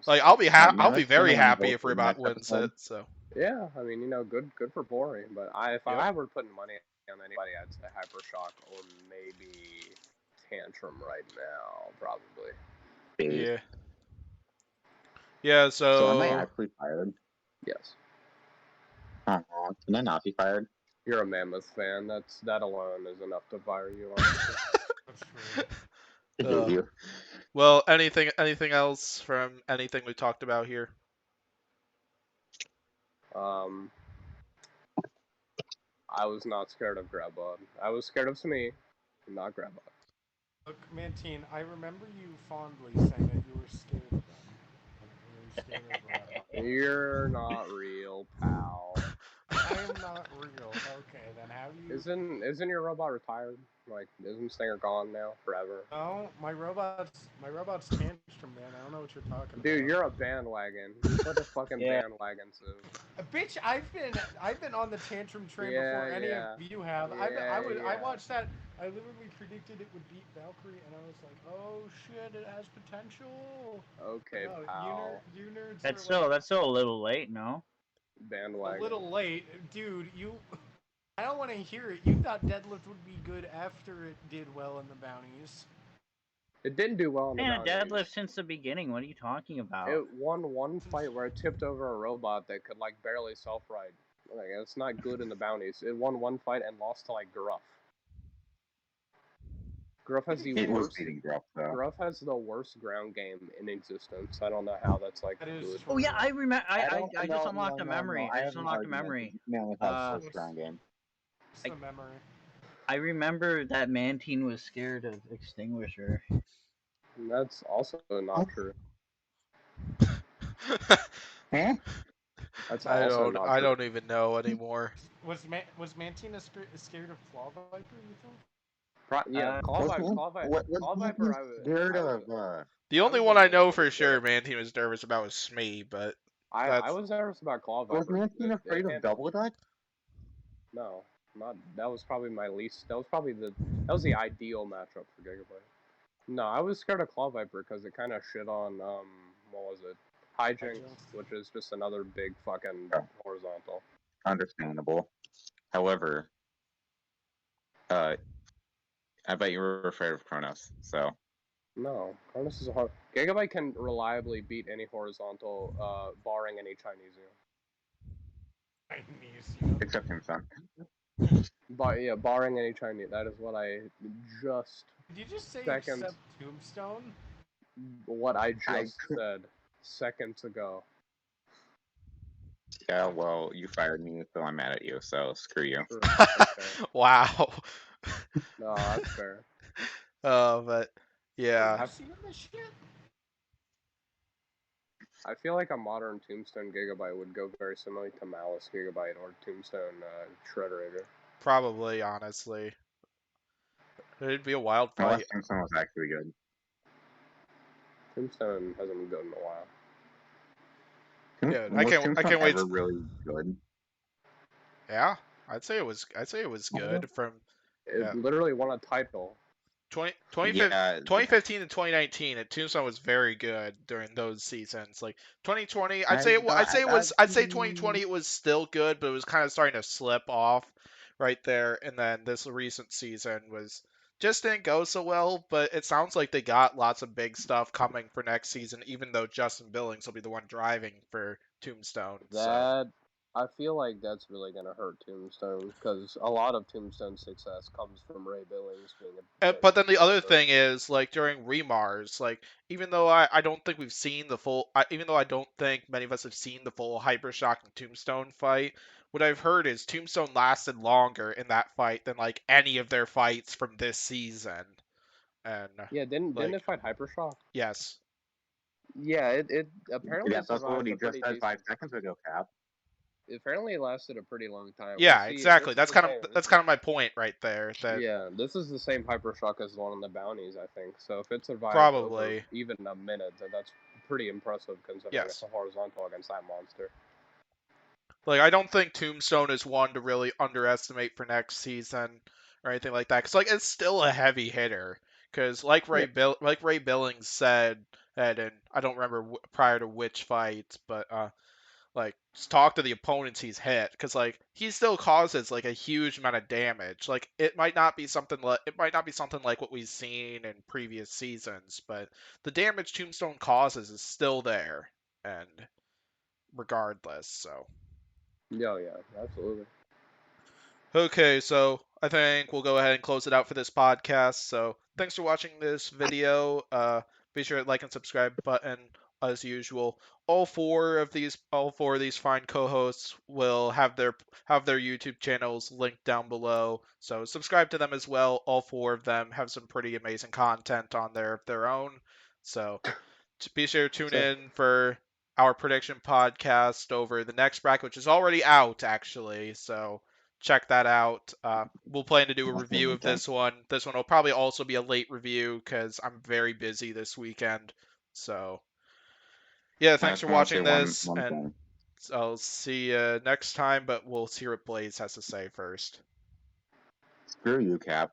like I'll be Mammoth's very gonna win happy both if in the Ribot next wins episode. it. So Yeah, I mean, good for Pory. But if Yep. I were putting money on anybody, I'd say Hypershock or maybe Tantrum right now, probably. yeah, yeah. So am I So actually fired? Yes. Can I not be fired? You're a Mammoth fan. That alone is enough to fire you. That's true. I hate you. well, anything else from anything we talked about here? I was not scared of Grabbot. I was scared of Smee, not Grabbot. Look, Mantine, I remember you fondly saying that you were scared of them. Like, you were scared of Ribot. You're not real, pal. I am not real. Okay, then have you? Isn't your robot retired? Like, isn't Stinger gone now forever? No, my robot's tantrum, man. I don't know what you're talking Dude, about. you're a bandwagon. You're such a fucking Yeah. bandwagon, so. Bitch, I've been on the tantrum train before Yeah, any yeah. of you have. I Yeah. watched that. I literally predicted it would beat Valkyrie, and I was like, oh shit, it has potential. Okay, No, pal. you nerds That's are like still a little late, no? a Bandwagon. little late, dude. I don't want to hear it. You thought Deadlift would be good after it did well in the bounties. It didn't do well in the Man, a bounties. deadlift since the beginning. What are you talking about? It won one fight where it tipped over a robot that could like barely self-ride. Like, it's not good in the bounties. It won one fight and lost to like Gruff. Gruff has the It was worst. beating Gruff though. Gruff has the worst ground game in existence. I don't know how that's like That is good. true. Oh yeah, I remember. I don't- just no, unlocked no, a no, memory. no. I I just have an unlocked a argument. memory. You only have first round game. What's the memory? I remember that Mantine was scared of Extinguisher. And that's also not true. Huh? That's I also don't. not I true. don't even know anymore. Was Mantina scared of Claw Viper? You think? Yeah, Claw What's Viper. one- Claw Viper. What Claw was Viper. I was. scared I was. of? The only was one I always know pretty for sure scared. Mantine was nervous about was Smee, but I that's was nervous about Claw Viper. Was Mantine afraid of And- Double Dutch? No, not. That was probably my least. That was probably the. That was the ideal matchup for Gigabyte. No, I was scared of Claw Viper because it kind of shit on what was it? Hijinks, which is just another big fucking Oh. horizontal. Understandable. However, I bet you were afraid of Kronos. So No, Cronus is a hard. Gigabyte can reliably beat any horizontal, barring any Chinese. Chinese. except Tombstone. But yeah, barring any Chinese. That is what I just. Did you just say Second. except Tombstone? What I just said seconds ago. Yeah, well, you fired me, so I'm mad at you. So screw you. Sure, that's fair. wow. No, that's fair. But yeah. Have you seen this shit? I feel like a modern Tombstone Gigabyte would go very similar to Malice Gigabyte or Tombstone Shredderator. Probably, honestly. It'd be a wild My last fight. Tombstone was actually good. Tombstone hasn't been good in a while. Dude, Was I can't Tombstone wait. ever really good? Yeah, I'd say it was good from It literally won a title. 2015 and 2019. Tombstone was very good during those seasons. Like 2020, I'd say 2020 it was still good, but it was kind of starting to slip off right there. And then this recent season just didn't go so well. But it sounds like they got lots of big stuff coming for next season, even though Justin Billings will be the one driving for Tombstone. So. I feel like that's really gonna hurt Tombstone because a lot of Tombstone's success comes from Ray Billings being a. But then the other thing is, like, during Remars, like, even though I don't think we've seen the full, even though I don't think many of us have seen the full Hypershock and Tombstone fight, what I've heard is Tombstone lasted longer in that fight than, like, any of their fights from this season. And Yeah, didn't it fight Hypershock? Yes. Yeah, it apparently Yeah, that's survived what he a just pretty said decent. 5 seconds ago, Cap. Apparently it lasted a pretty long time. Yeah, See, exactly. this That's is the kind same. of my point right there. That Yeah, this is the same Hypershock as the one on the bounties, I think. So if it survived over probably. even a minute, then that's pretty impressive considering Yes. it's a horizontal against that monster. Like, I don't think Tombstone is one to really underestimate for next season or anything like that. Because, like, it's still a heavy hitter. Because, like Ray Billings said, and I don't remember prior to which fight, but like, just talk to the opponents he's hit. Because, like, he still causes like a huge amount of damage. Like, it might not be something like what we've seen in previous seasons, but the damage Tombstone causes is still there, and regardless, so. Yeah, absolutely. Okay, so I think we'll go ahead and close it out for this podcast. So thanks for watching this video. Be sure to like and subscribe button as usual. All four of these fine co-hosts will have their YouTube channels linked down below. So subscribe to them as well. All four of them have some pretty amazing content on there of their own. So be sure to tune in for our prediction podcast over the next bracket, which is already out actually. So check that out. We'll plan to do a review of this one. This one will probably also be a late review because I'm very busy this weekend. So yeah, thanks for watching this, and I'll see you next time. But we'll see what Blaze has to say first. Screw you, Cap.